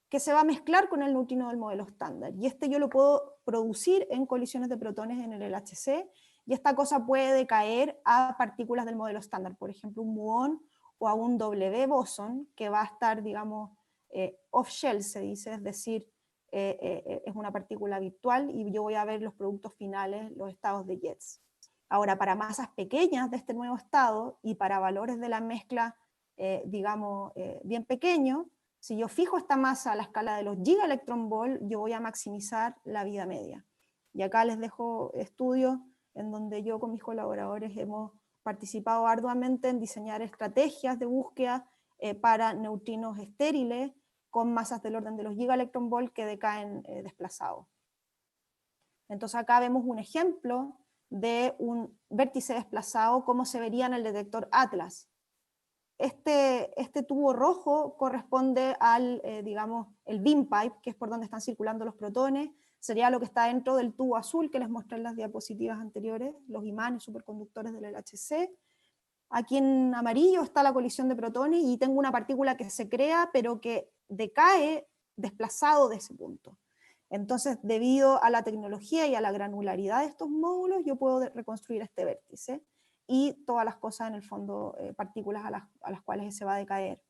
que se va a mezclar con el neutrino del modelo estándar, y este yo lo puedo producir en colisiones de protones en el LHC, y esta cosa puede decaer a partículas del modelo estándar, por ejemplo un muón o a un W bosón, que va a estar, digamos, off-shell se dice, es decir, es una partícula virtual, y yo voy a ver los productos finales, los estados de jets. Ahora, para masas pequeñas de este nuevo estado y para valores de la mezcla, digamos, bien pequeños, si yo fijo esta masa a la escala de los gigaelectronvolt, yo voy a maximizar la vida media. Y acá les dejo estudios en donde yo con mis colaboradores hemos participado arduamente en diseñar estrategias de búsqueda para neutrinos estériles con masas del orden de los gigaelectronvolt que decaen desplazados. Entonces acá vemos un ejemplo de un vértice desplazado, como se vería en el detector Atlas. Este tubo rojo corresponde al, digamos, el beam pipe, que es por donde están circulando los protones, sería lo que está dentro del tubo azul que les mostré en las diapositivas anteriores, los imanes superconductores del LHC. Aquí en amarillo está la colisión de protones y tengo una partícula que se crea, pero que decae desplazado de ese punto. Entonces, debido a la tecnología y a la granularidad de estos módulos, yo puedo reconstruir este vértice y todas las cosas en el fondo, partículas a las cuales se va a decaer.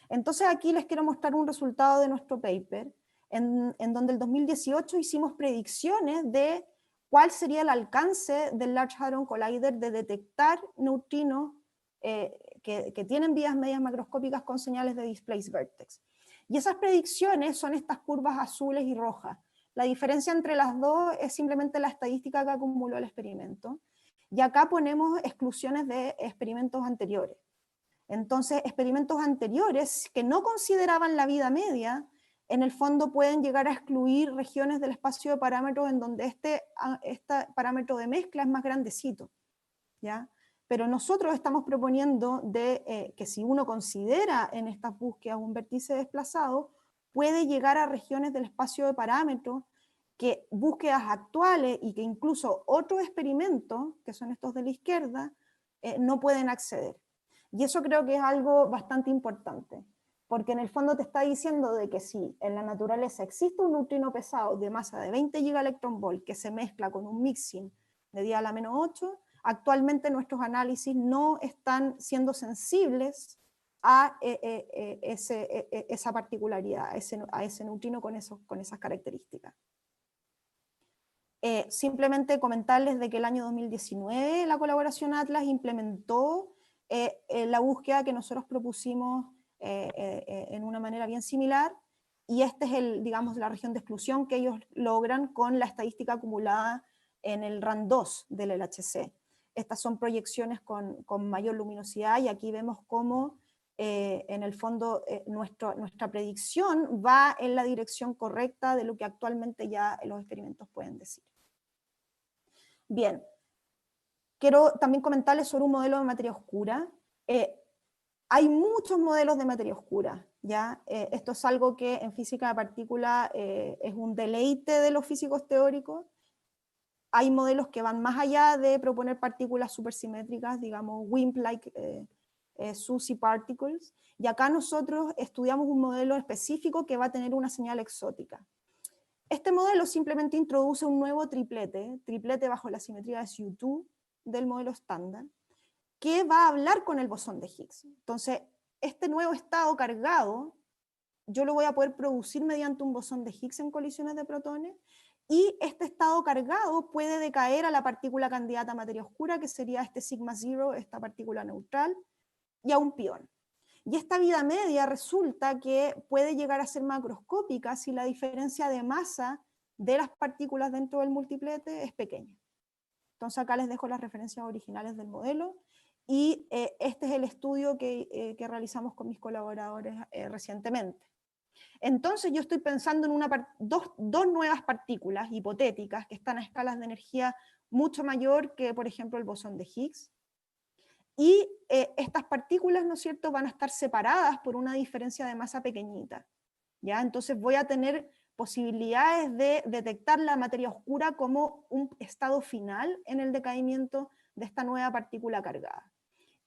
Entonces aquí les quiero mostrar un resultado de nuestro paper, en donde el 2018 hicimos predicciones de cuál sería el alcance del Large Hadron Collider de detectar neutrinos que tienen vías medias macroscópicas con señales de displaced vertex. Y esas predicciones son estas curvas azules y rojas. La diferencia entre las dos es simplemente la estadística que acumuló el experimento. Y acá ponemos exclusiones de experimentos anteriores. Entonces, experimentos anteriores que no consideraban la vida media, en el fondo pueden llegar a excluir regiones del espacio de parámetros en donde este parámetro de mezcla es más grandecito, ¿ya? Pero nosotros estamos proponiendo que si uno considera en estas búsquedas un vértice desplazado, puede llegar a regiones del espacio de parámetros que búsquedas actuales y que incluso otros experimentos, que son estos de la izquierda, no pueden acceder. Y eso creo que es algo bastante importante, porque en el fondo te está diciendo de que si en la naturaleza existe un neutrino pesado de masa de 20 gigaelectronvolt que se mezcla con un mixing de 10 a la menos 8, actualmente nuestros análisis no están siendo sensibles a esa particularidad, a ese neutrino con esas características. Simplemente comentarles de que el año 2019 la colaboración Atlas implementó la búsqueda que nosotros propusimos en una manera bien similar, y esta es digamos, la región de exclusión que ellos logran con la estadística acumulada en el RAN2 del LHC. Estas son proyecciones con mayor luminosidad, y aquí vemos cómo en el fondo nuestra predicción va en la dirección correcta de lo que actualmente ya los experimentos pueden decir. Bien, quiero también comentarles sobre un modelo de materia oscura. Hay muchos modelos de materia oscura, ¿ya? Esto es algo que en física de partículas es un deleite de los físicos teóricos. Hay modelos que van más allá de proponer partículas supersimétricas, digamos WIMP-like SUSY particles, y acá nosotros estudiamos un modelo específico que va a tener una señal exótica. Este modelo simplemente introduce un nuevo triplete bajo la simetría de SU2 del modelo estándar, que va a hablar con el bosón de Higgs. Entonces, este nuevo estado cargado, yo lo voy a poder producir mediante un bosón de Higgs en colisiones de protones, y este estado cargado puede decaer a la partícula candidata a materia oscura, que sería este sigma 0, esta partícula neutral, y a un pión. Y esta vida media resulta que puede llegar a ser macroscópica si la diferencia de masa de las partículas dentro del multiplete es pequeña. Entonces acá les dejo las referencias originales del modelo, y este es el estudio que realizamos con mis colaboradores recientemente. Entonces yo estoy pensando en dos nuevas partículas hipotéticas que están a escalas de energía mucho mayor que, por ejemplo, el bosón de Higgs. Y estas partículas, ¿no es cierto?, van a estar separadas por una diferencia de masa pequeñita. ¿Ya? Entonces voy a tener posibilidades de detectar la materia oscura como un estado final en el decaimiento de esta nueva partícula cargada.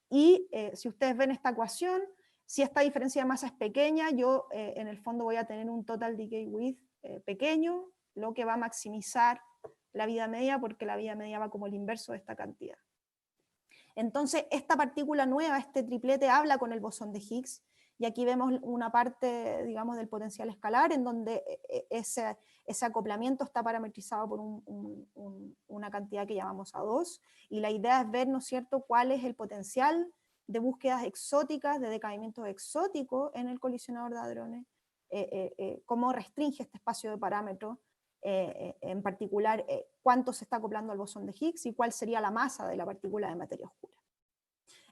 Y si ustedes ven esta ecuación, si esta diferencia de masa es pequeña, yo en el fondo voy a tener un total decay width pequeño, lo que va a maximizar la vida media, porque la vida media va como el inverso de esta cantidad. Entonces, esta partícula nueva, este triplete, habla con el bosón de Higgs, y aquí vemos una parte, digamos, del potencial escalar, en donde ese acoplamiento está parametrizado por una cantidad que llamamos A2, y la idea es ver, ¿no es cierto?, cuál es el potencial de búsquedas exóticas, de decaimiento exótico en el colisionador de hadrones, cómo restringe este espacio de parámetros, en particular cuánto se está acoplando al bosón de Higgs y cuál sería la masa de la partícula de materia oscura.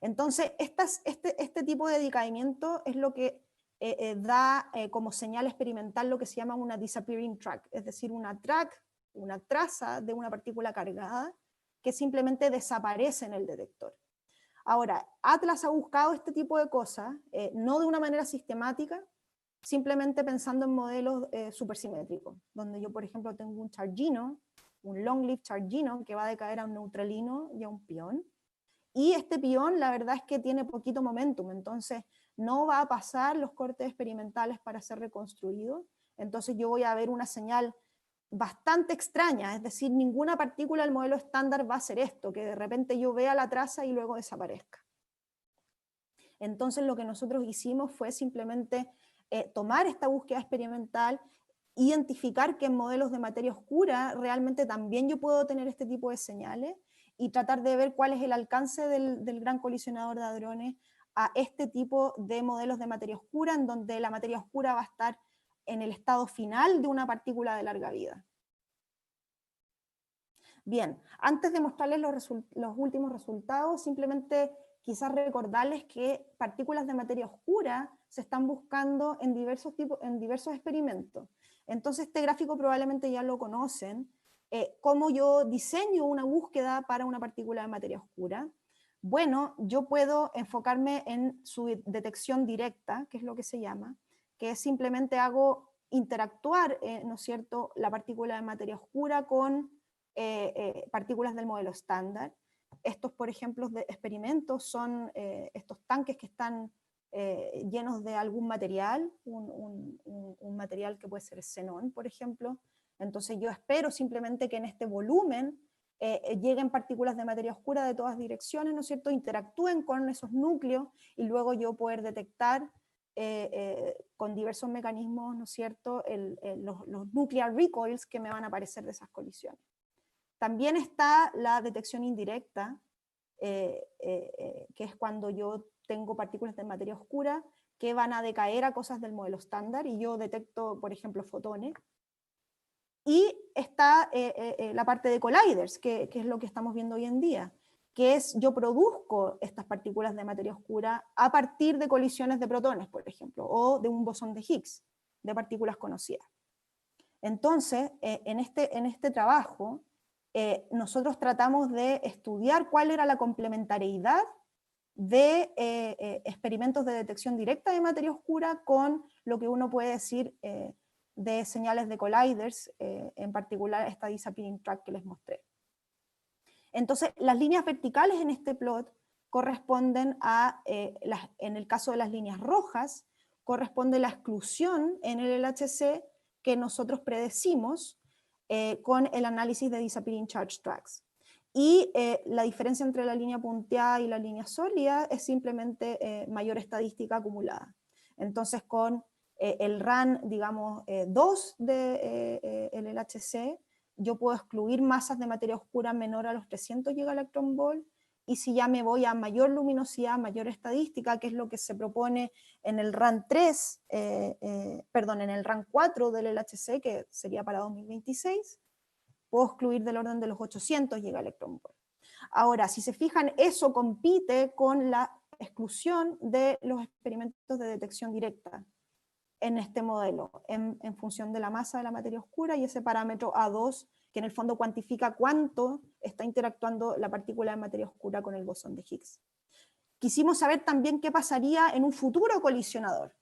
Entonces, este tipo de decaimiento es lo que da como señal experimental lo que se llama una disappearing track, es decir, una traza de una partícula cargada que simplemente desaparece en el detector. Ahora, Atlas ha buscado este tipo de cosas, no de una manera sistemática, simplemente pensando en modelos supersimétricos, donde yo, por ejemplo, tengo un chargino, un long-lived chargino, que va a decaer a un neutralino y a un pión, y este pión la verdad es que tiene poquito momentum, entonces no va a pasar los cortes experimentales para ser reconstruido, entonces yo voy a ver una señal bastante extraña, es decir, ninguna partícula del modelo estándar va a hacer esto, que de repente yo vea la traza y luego desaparezca. Entonces lo que nosotros hicimos fue simplemente tomar esta búsqueda experimental, identificar que en modelos de materia oscura realmente también yo puedo tener este tipo de señales, y tratar de ver cuál es el alcance del gran colisionador de hadrones a este tipo de modelos de materia oscura, en donde la materia oscura va a estar en el estado final de una partícula de larga vida. Bien, antes de mostrarles los últimos resultados, simplemente quizás recordarles que partículas de materia oscura se están buscando en diversos experimentos. Entonces este gráfico probablemente ya lo conocen. ¿Cómo yo diseño una búsqueda para una partícula de materia oscura? Bueno, yo puedo enfocarme en su detección directa, que es lo que se llama, que es simplemente hago interactuar, ¿no es cierto?, la partícula de materia oscura con partículas del modelo estándar. Estos, por ejemplo, de experimentos son estos tanques que están llenos de algún material, un material que puede ser xenón, por ejemplo. Entonces yo espero simplemente que en este volumen lleguen partículas de materia oscura de todas direcciones, ¿no es cierto?, interactúen con esos núcleos, y luego yo poder detectar con diversos mecanismos, ¿no es cierto?, los nuclear recoils que me van a aparecer de esas colisiones. También está la detección indirecta, que es cuando yo tengo partículas de materia oscura que van a decaer a cosas del modelo estándar, y yo detecto, por ejemplo, fotones. Y está la parte de colliders, que es lo que estamos viendo hoy en día, que es yo produzco estas partículas de materia oscura a partir de colisiones de protones, por ejemplo, o de un bosón de Higgs, de partículas conocidas. Entonces, en este trabajo, nosotros tratamos de estudiar cuál era la complementariedad de experimentos de detección directa de materia oscura con lo que uno puede decir de señales de colliders, en particular esta disappearing track que les mostré. Entonces, las líneas verticales en este plot corresponden a, en el caso de las líneas rojas, corresponde la exclusión en el LHC, que nosotros predecimos con el análisis de disappearing charge tracks. Y la diferencia entre la línea punteada y la línea sólida es simplemente mayor estadística acumulada. Entonces con el RAN, digamos, 2 del LHC, yo puedo excluir masas de materia oscura menor a los 300 GeV, y si ya me voy a mayor luminosidad, mayor estadística, que es lo que se propone en el RAN 3, perdón, en el RAN 4 del LHC, que sería para 2026, puedo excluir del orden de los 800 GeV. Ahora, si se fijan, eso compite con la exclusión de los experimentos de detección directa en este modelo, en función de la masa de la materia oscura y ese parámetro A2, que en el fondo cuantifica cuánto está interactuando la partícula de materia oscura con el bosón de Higgs. Quisimos saber también qué pasaría en un futuro colisionador.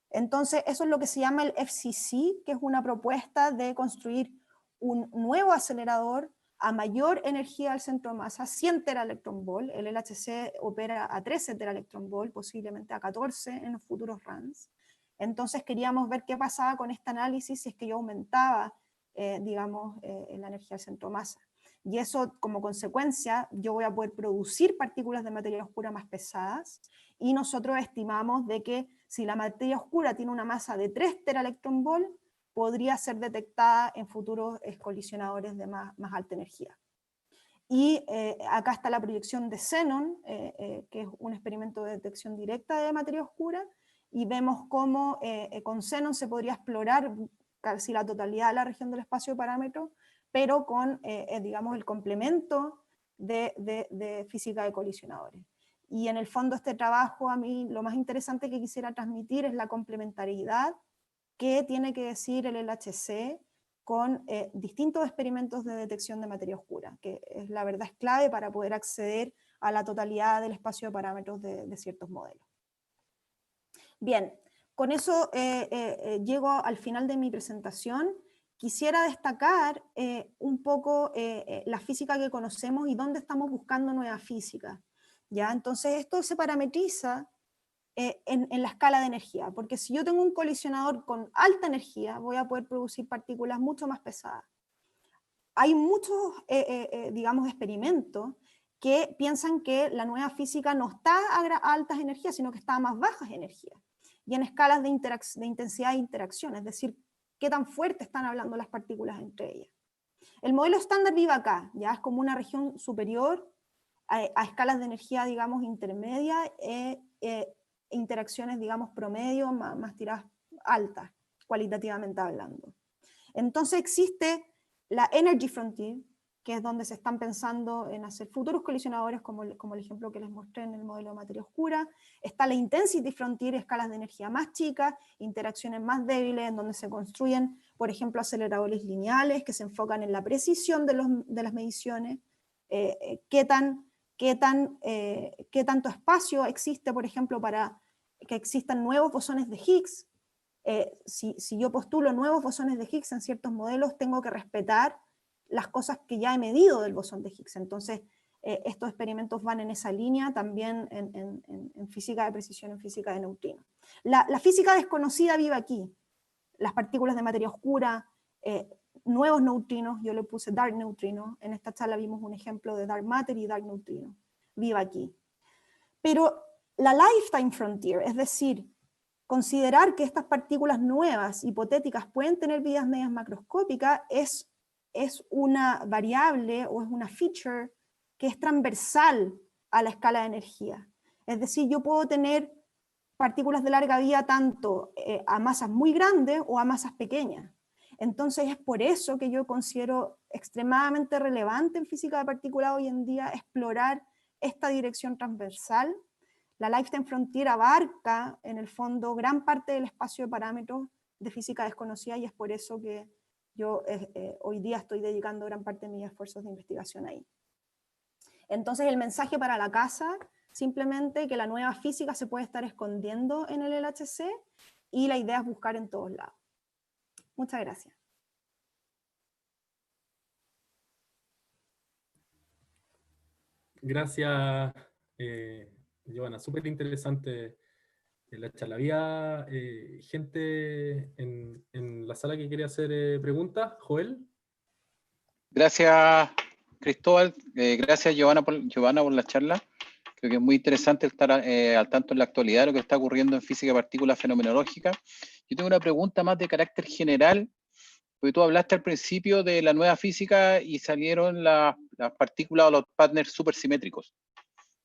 Entonces, eso es lo que se llama el FCC, que es una propuesta de construir un nuevo acelerador a mayor energía del centro de masa, 100 teraelectronvolt. El LHC opera a 13 teraelectronvolt, posiblemente a 14 en los futuros RANs. Entonces queríamos ver qué pasaba con este análisis si es que yo aumentaba, digamos, la energía del centro de masa. Y eso, como consecuencia, yo voy a poder producir partículas de materia oscura más pesadas, y nosotros estimamos de que si la materia oscura tiene una masa de 3 teraelectronvolt, podría ser detectada en futuros colisionadores de más alta energía. Y acá está la proyección de Xenon, que es un experimento de detección directa de materia oscura, y vemos cómo con Xenon se podría explorar casi la totalidad de la región del espacio de parámetros, pero con, digamos, el complemento de física de colisionadores. Y en el fondo este trabajo, a mí lo más interesante que quisiera transmitir es la complementariedad que tiene que decir el LHC con distintos experimentos de detección de materia oscura, que es, la verdad es clave para poder acceder a la totalidad del espacio de parámetros de ciertos modelos. Bien, con eso llego al final de mi presentación. Quisiera destacar un poco la física que conocemos y dónde estamos buscando nueva física. ¿Ya? Entonces esto se parametriza en la escala de energía, porque si yo tengo un colisionador con alta energía, voy a poder producir partículas mucho más pesadas. Hay muchos, digamos, experimentos que piensan que la nueva física no está a altas energías, sino que está a más bajas energías, y en escalas de intensidad de interacción, es decir, qué tan fuerte están hablando las partículas entre ellas. El modelo estándar vive acá, ya es como una región superior a escalas de energía, digamos, intermedia, interacciones, digamos, promedio, más tiradas altas, cualitativamente hablando. Entonces existe la Energy Frontier, que es donde se están pensando en hacer futuros colisionadores, como el ejemplo que les mostré en el modelo de materia oscura. Está la Intensity Frontier, escalas de energía más chicas, interacciones más débiles, en donde se construyen, por ejemplo, aceleradores lineales que se enfocan en la precisión de las mediciones, qué tanto espacio existe, por ejemplo, para que existan nuevos bosones de Higgs. Si yo postulo nuevos bosones de Higgs en ciertos modelos, tengo que respetar las cosas que ya he medido del bosón de Higgs. Entonces, estos experimentos van en esa línea también en física de precisión, en física de neutrinos. La física desconocida vive aquí. Las partículas de materia oscura, nuevos neutrinos, yo le puse dark neutrinos. En esta charla vimos un ejemplo de dark matter y dark neutrino. Vive aquí. Pero la lifetime frontier, es decir, considerar que estas partículas nuevas, hipotéticas, pueden tener vidas medias macroscópicas, es una variable o es una feature que es transversal a la escala de energía. Es decir, yo puedo tener partículas de larga vida tanto a masas muy grandes o a masas pequeñas. Entonces es por eso que yo considero extremadamente relevante en física de partículas hoy en día explorar esta dirección transversal. La Lifetime Frontier abarca, en el fondo, gran parte del espacio de parámetros de física desconocida, y es por eso que yo hoy día estoy dedicando gran parte de mis esfuerzos de investigación ahí. Entonces el mensaje para la casa, simplemente que la nueva física se puede estar escondiendo en el LHC, y la idea es buscar en todos lados. Muchas gracias. Gracias, Giovanna. Súper interesante la charla. ¿Había gente en la sala que quería hacer preguntas? Joel. Gracias, Cristóbal. Gracias, Giovanna, por la charla. Creo que es muy interesante estar al tanto en la actualidad de lo que está ocurriendo en física de partículas fenomenológica. Yo tengo una pregunta más de carácter general, porque tú hablaste al principio de la nueva física y salieron las partículas o los partners supersimétricos.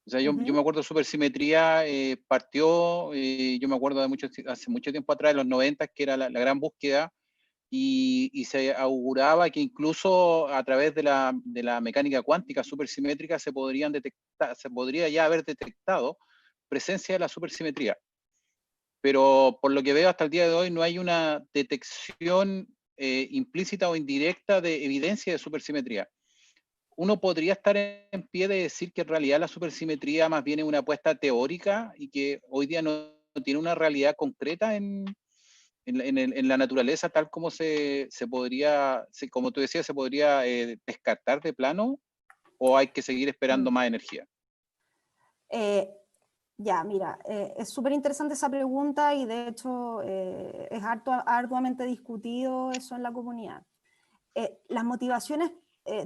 O sea, yo me acuerdo de supersimetría, partió, yo me acuerdo de hace mucho tiempo atrás, en los 90, que era la gran búsqueda, y se auguraba que incluso a través de la mecánica cuántica supersimétrica se podría ya haber detectado presencia de la supersimetría. Pero por lo que veo hasta el día de hoy no hay una detección implícita o indirecta de evidencia de supersimetría. Uno podría estar en pie de decir que en realidad la supersimetría más bien es una apuesta teórica y que hoy día no tiene una realidad concreta en la naturaleza, tal como como tú decías, se podría descartar de plano, o hay que seguir esperando más energía. Ya, mira, es súper interesante esa pregunta y de hecho es arduamente discutido eso en la comunidad. Las motivaciones,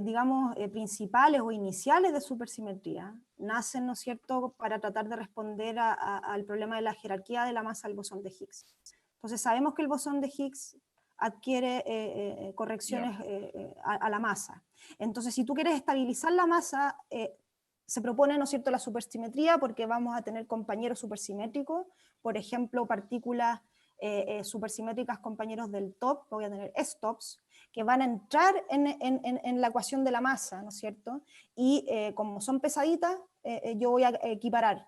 digamos, principales o iniciales de supersimetría nacen, ¿no es cierto?, para tratar de responder al problema de la jerarquía de la masa del bosón de Higgs. Entonces sabemos que el bosón de Higgs adquiere correcciones a la masa. Entonces si tú quieres estabilizar la masa, se propone, ¿no es cierto?, la supersimetría, porque vamos a tener compañeros supersimétricos, por ejemplo, partículas supersimétricas compañeros del top, voy a tener S-tops, que van a entrar en la ecuación de la masa, ¿no es cierto? Y como son pesaditas, yo voy a equiparar,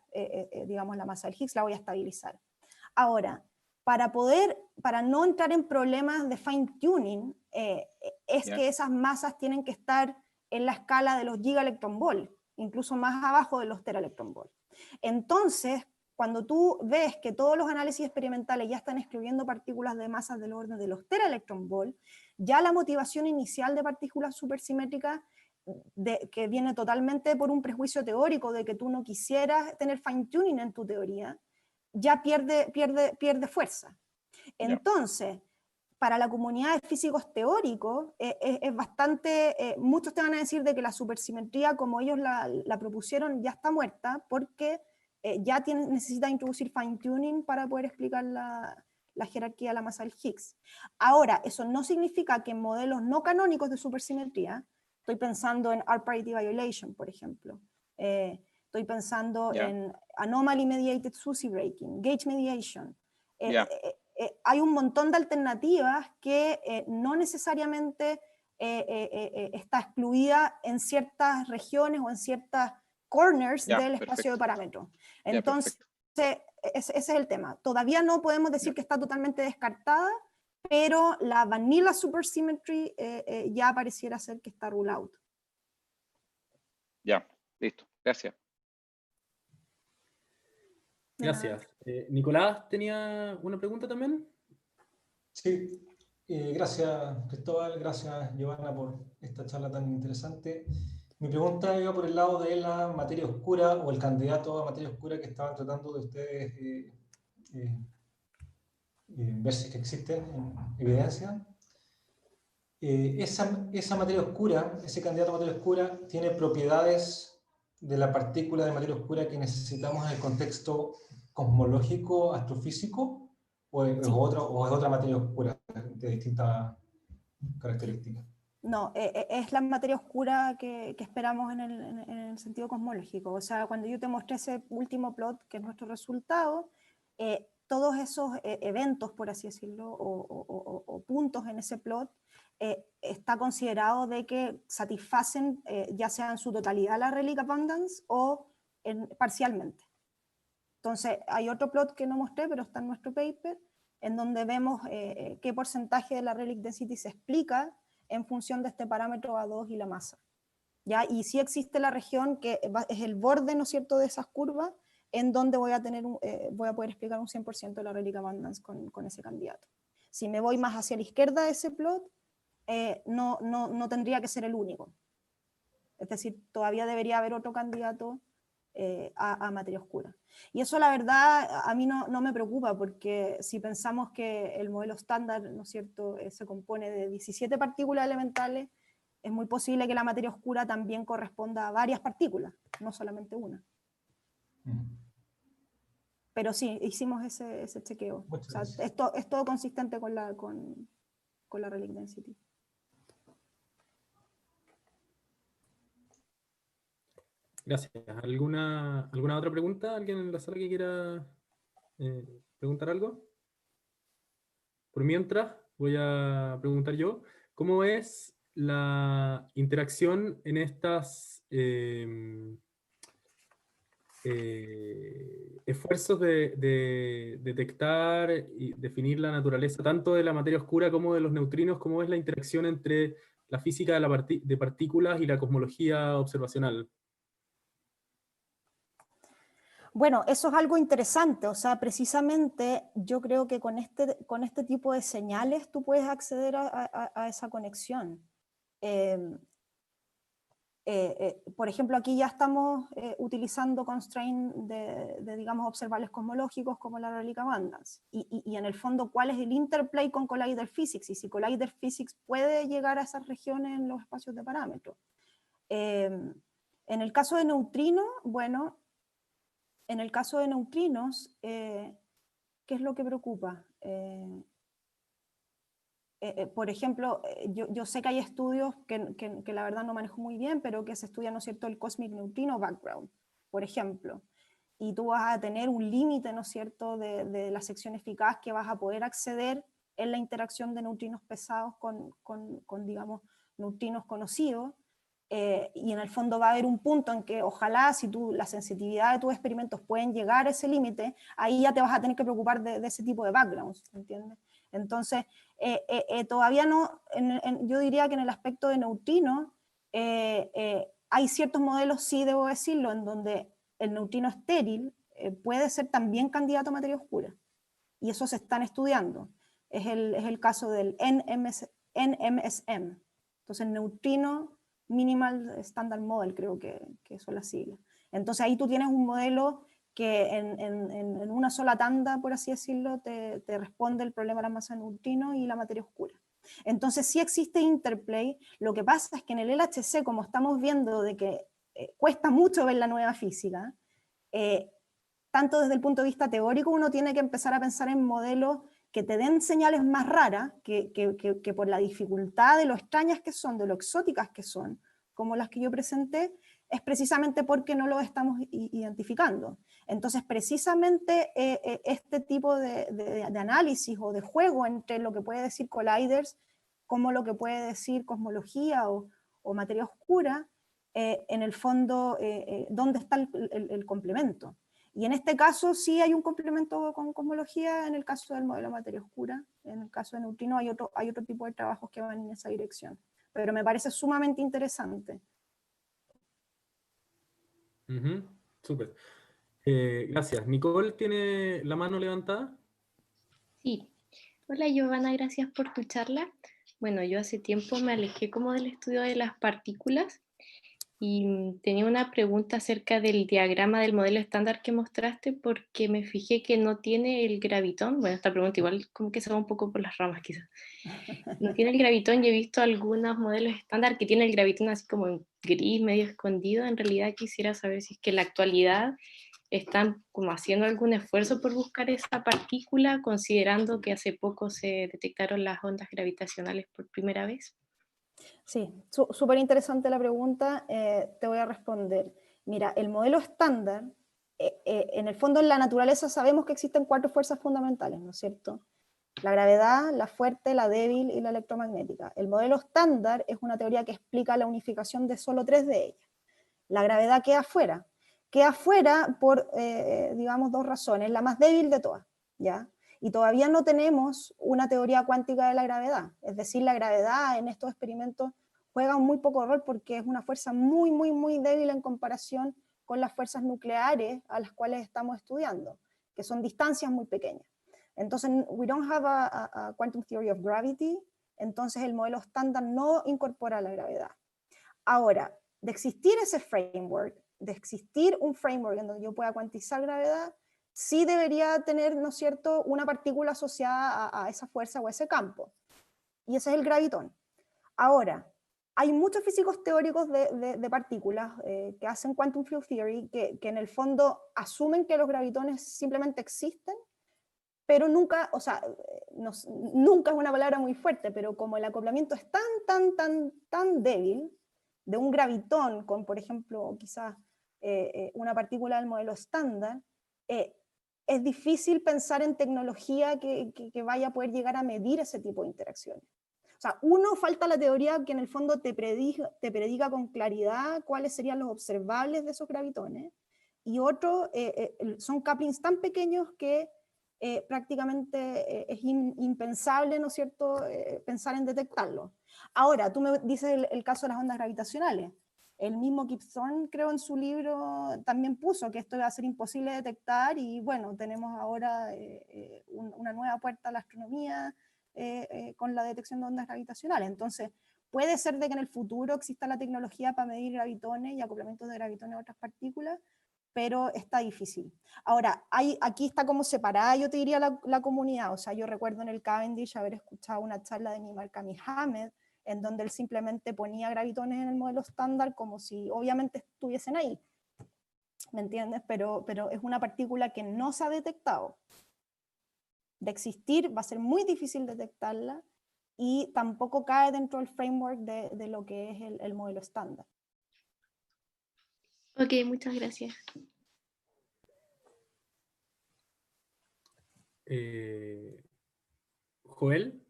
digamos, la masa del Higgs, la voy a estabilizar. Ahora, para no entrar en problemas de fine tuning, que esas masas tienen que estar en la escala de los gigaelectronvolt, incluso más abajo de los teraelectronvolt. Entonces, cuando tú ves que todos los análisis experimentales ya están excluyendo partículas de masas del orden de los teraelectronvolt, ya la motivación inicial de partículas supersimétricas, que viene totalmente por un prejuicio teórico de que tú no quisieras tener fine tuning en tu teoría, ya pierde fuerza. Entonces, para la comunidad de físicos teóricos, es bastante, muchos te van a decir de que la supersimetría, como ellos la propusieron, ya está muerta, porque ya necesita introducir fine tuning para poder explicar la jerarquía de la masa del Higgs. Ahora, eso no significa que en modelos no canónicos de supersimetría, estoy pensando en R-parity violation, por ejemplo, estoy pensando en anomaly mediated SUSY breaking, gauge mediation, hay un montón de alternativas que no necesariamente está excluida en ciertas regiones o en ciertas corners del espacio de parámetros. Entonces, ese es el tema. Todavía no podemos decir que está totalmente descartada, pero la vanilla supersymmetry ya pareciera ser que está rule out. Ya, listo. Gracias. Gracias. Nicolás tenía una pregunta también. Sí, gracias Cristóbal, gracias Giovanna por esta charla tan interesante. Mi pregunta iba por el lado de la materia oscura o el candidato a materia oscura que estaban tratando de ustedes ver si es que existen en evidencia. Esa materia oscura, ese candidato a materia oscura, tiene propiedades de la partícula de materia oscura que necesitamos en el contexto cosmológico, astrofísico, o es otra materia oscura de distintas características. No, es la materia oscura que esperamos en el sentido cosmológico. O sea, cuando yo te mostré ese último plot, que es nuestro resultado, todos esos eventos, por así decirlo, o puntos en ese plot, está considerado de que satisfacen ya sea en su totalidad la relic abundance o parcialmente. Entonces, hay otro plot que no mostré, pero está en nuestro paper, en donde vemos qué porcentaje de la relic density se explica en función de este parámetro A2 y la masa. ¿Ya? Y sí existe la región que es el borde, ¿no es cierto?, de esas curvas, en donde voy a poder explicar un 100% de la relic abundance con ese candidato. Si me voy más hacia la izquierda de ese plot, no tendría que ser el único. Es decir, todavía debería haber otro candidato a materia oscura. Y eso la verdad a mí no me preocupa, porque si pensamos que el modelo estándar, ¿no es cierto?, se compone de 17 partículas elementales, es muy posible que la materia oscura también corresponda a varias partículas, no solamente una. Pero sí, hicimos ese chequeo. O sea, es todo consistente con la relic density. Gracias. ¿Alguna otra pregunta? ¿Alguien en la sala que quiera preguntar algo? Por mientras, voy a preguntar yo. ¿Cómo es la interacción en estas esfuerzos de detectar y definir la naturaleza tanto de la materia oscura como de los neutrinos? ¿Cómo es la interacción entre la física de partículas y la cosmología observacional? Bueno, eso es algo interesante, o sea, precisamente yo creo que con este tipo de señales tú puedes acceder a esa conexión. Por ejemplo, aquí ya estamos utilizando constraints digamos, observables cosmológicos como la relic abundance. Y en el fondo, ¿cuál es el interplay con collider physics? Y si collider physics puede llegar a esas regiones en los espacios de parámetros. En el caso de neutrinos, bueno, en el caso de neutrinos, ¿qué es lo que preocupa? Por ejemplo, yo sé que hay estudios que la verdad no manejo muy bien, pero que se estudia, ¿no es cierto?, el cosmic neutrino background, por ejemplo. Y tú vas a tener un límite, ¿no es cierto?, de la sección eficaz que vas a poder acceder en la interacción de neutrinos pesados con digamos, neutrinos conocidos. Y en el fondo va a haber un punto en que ojalá si la sensitividad de tus experimentos pueden llegar a ese límite, ahí ya te vas a tener que preocupar de ese tipo de backgrounds, ¿entiendes? Entonces, todavía no, yo diría que en el aspecto de neutrinos, hay ciertos modelos, sí debo decirlo, en donde el neutrino estéril puede ser también candidato a materia oscura. Y eso se están estudiando. Es el caso del NMSM. Entonces, neutrino Minimal Standard Model, creo que son las siglas. Entonces ahí tú tienes un modelo que en una sola tanda, por así decirlo, te responde el problema de la masa de neutrinos y la materia oscura. Entonces sí existe interplay. Lo que pasa es que en el LHC, como estamos viendo de que cuesta mucho ver la nueva física, tanto desde el punto de vista teórico uno tiene que empezar a pensar en modelos que te den señales más raras, que por la dificultad de lo extrañas que son, de lo exóticas que son, como las que yo presenté, es precisamente porque no lo estamos identificando. Entonces, precisamente este tipo de análisis o de juego entre lo que puede decir colliders, como lo que puede decir cosmología o materia oscura, en el fondo, ¿dónde está el complemento? Y en este caso sí hay un complemento con cosmología, en el caso del modelo de materia oscura. En el caso de neutrino hay otro tipo de trabajos que van en esa dirección. Pero me parece sumamente interesante. Súper. Gracias. Nicole tiene la mano levantada. Sí. Hola Giovanna, gracias por tu charla. Bueno, yo hace tiempo me alejé como del estudio de las partículas y tenía una pregunta acerca del diagrama del modelo estándar que mostraste, porque me fijé que no tiene el gravitón. Bueno, esta pregunta igual como que se va un poco por las ramas quizás. No tiene el gravitón, y he visto algunos modelos estándar que tienen el gravitón así como en gris, medio escondido. En realidad quisiera saber si es que en la actualidad están como haciendo algún esfuerzo por buscar esa partícula, considerando que hace poco se detectaron las ondas gravitacionales por primera vez. Sí, súper interesante la pregunta, te voy a responder. Mira, el modelo estándar, en el fondo en la naturaleza sabemos que existen 4 fuerzas fundamentales, ¿no es cierto? La gravedad, la fuerte, la débil y la electromagnética. El modelo estándar es una teoría que explica la unificación de solo 3 de ellas. La gravedad queda fuera por, digamos, 2 razones, la más débil de todas, ¿ya? Y todavía no tenemos una teoría cuántica de la gravedad, es decir, la gravedad en estos experimentos juega un muy poco rol porque es una fuerza muy, muy, muy débil en comparación con las fuerzas nucleares a las cuales estamos estudiando, que son distancias muy pequeñas. Entonces, we don't have a quantum theory of gravity, entonces el modelo estándar no incorpora la gravedad. Ahora, de existir ese framework, de existir un framework en donde yo pueda cuantizar gravedad, sí debería tener, ¿no es cierto?, una partícula asociada a esa fuerza o a ese campo. Y ese es el gravitón. Ahora, hay muchos físicos teóricos de partículas que hacen quantum field theory, que en el fondo asumen que los gravitones simplemente existen, pero nunca, o sea, nunca es una palabra muy fuerte, pero como el acoplamiento es tan débil, de un gravitón con, por ejemplo, quizás una partícula del modelo estándar, es difícil pensar en tecnología que vaya a poder llegar a medir ese tipo de interacciones. O sea, falta la teoría que en el fondo te prediga con claridad cuáles serían los observables de esos gravitones, y otro, son couplings tan pequeños que prácticamente es impensable, ¿no es cierto?, pensar en detectarlo. Ahora, tú me dices el caso de las ondas gravitacionales. El mismo Kip Thorne, creo, en su libro también puso que esto iba a ser imposible de detectar, y bueno, tenemos ahora una nueva puerta a la astronomía con la detección de ondas gravitacionales. Entonces, puede ser de que en el futuro exista la tecnología para medir gravitones y acoplamientos de gravitones a otras partículas, pero está difícil. Ahora, aquí está como separada, yo te diría, la comunidad. O sea, yo recuerdo en el Cavendish haber escuchado una charla de Nimar Kami-Hamed, en donde él simplemente ponía gravitones en el modelo estándar como si obviamente estuviesen ahí, ¿me entiendes? Pero es una partícula que no se ha detectado. De existir va a ser muy difícil detectarla, y tampoco cae dentro del framework de lo que es el modelo estándar. Ok, muchas gracias. Joel,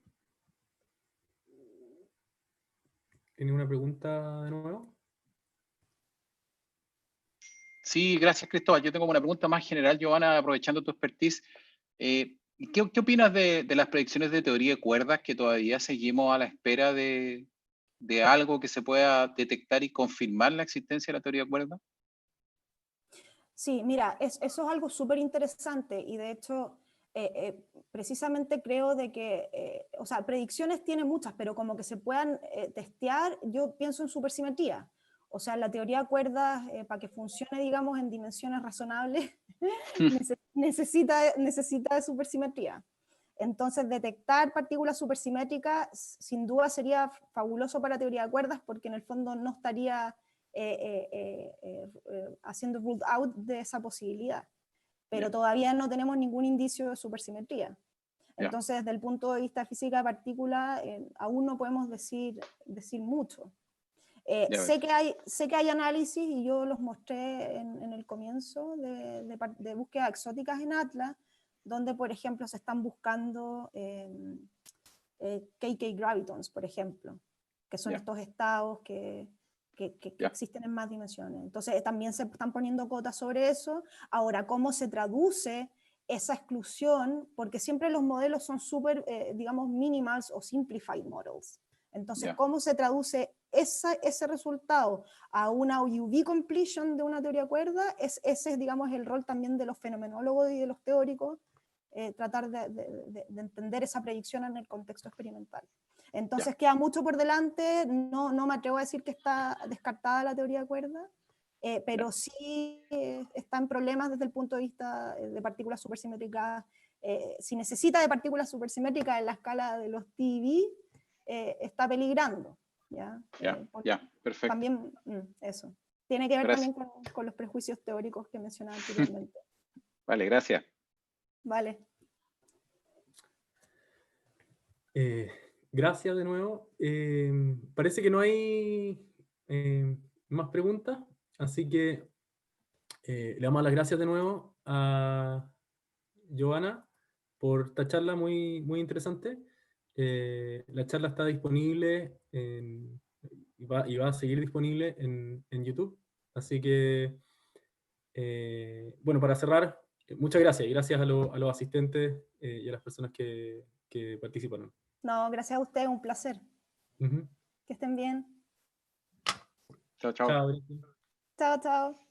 ¿tiene una pregunta de nuevo? Sí, gracias, Cristóbal. Yo tengo una pregunta más general, Giovanna, aprovechando tu expertise. ¿Qué opinas de las predicciones de teoría de cuerdas, que todavía seguimos a la espera de algo que se pueda detectar y confirmar la existencia de la teoría de cuerdas? Sí, mira, eso es algo súper interesante, y de hecho, precisamente creo de que, o sea, predicciones tiene muchas, pero como que se puedan testear, yo pienso en supersimetría. O sea, la teoría de cuerdas, para que funcione, digamos, en dimensiones razonables, necesita de supersimetría. Entonces, detectar partículas supersimétricas sin duda sería fabuloso para la teoría de cuerdas, porque en el fondo no estaría haciendo ruled out de esa posibilidad. Pero todavía no tenemos ningún indicio de supersimetría. Entonces, desde el punto de vista de física de partículas, aún no podemos decir mucho. Sé que hay análisis, y yo los mostré en el comienzo, de búsquedas exóticas en Atlas, donde, por ejemplo, se están buscando KK gravitons, por ejemplo, que son estos estados que existen en más dimensiones. Entonces, también se están poniendo cotas sobre eso. Ahora, ¿cómo se traduce esa exclusión? Porque siempre los modelos son súper, digamos, minimals o simplified models. Entonces, ¿cómo se traduce ese resultado a una UV completion de una teoría de cuerda? Ese es, digamos, el rol también de los fenomenólogos y de los teóricos, tratar de entender esa predicción en el contexto experimental. Entonces queda mucho por delante, no me atrevo a decir que está descartada la teoría de cuerda, pero sí está en problemas desde el punto de vista de partículas supersimétricas. Si necesita de partículas supersimétricas en la escala de los TeV, está peligrando. Perfecto. También eso. Tiene que ver también con los prejuicios teóricos que mencionaba anteriormente. Vale, gracias. Vale. Gracias de nuevo. Parece que no hay más preguntas, así que le damos las gracias de nuevo a Giovanna por esta charla muy, muy interesante. La charla está disponible y va a seguir disponible en YouTube. Así que, bueno, para cerrar, muchas gracias. Y gracias a los asistentes y a las personas que participaron. No, gracias a usted, un placer. Que estén bien. Chao, chao. Chao. Chao, chao.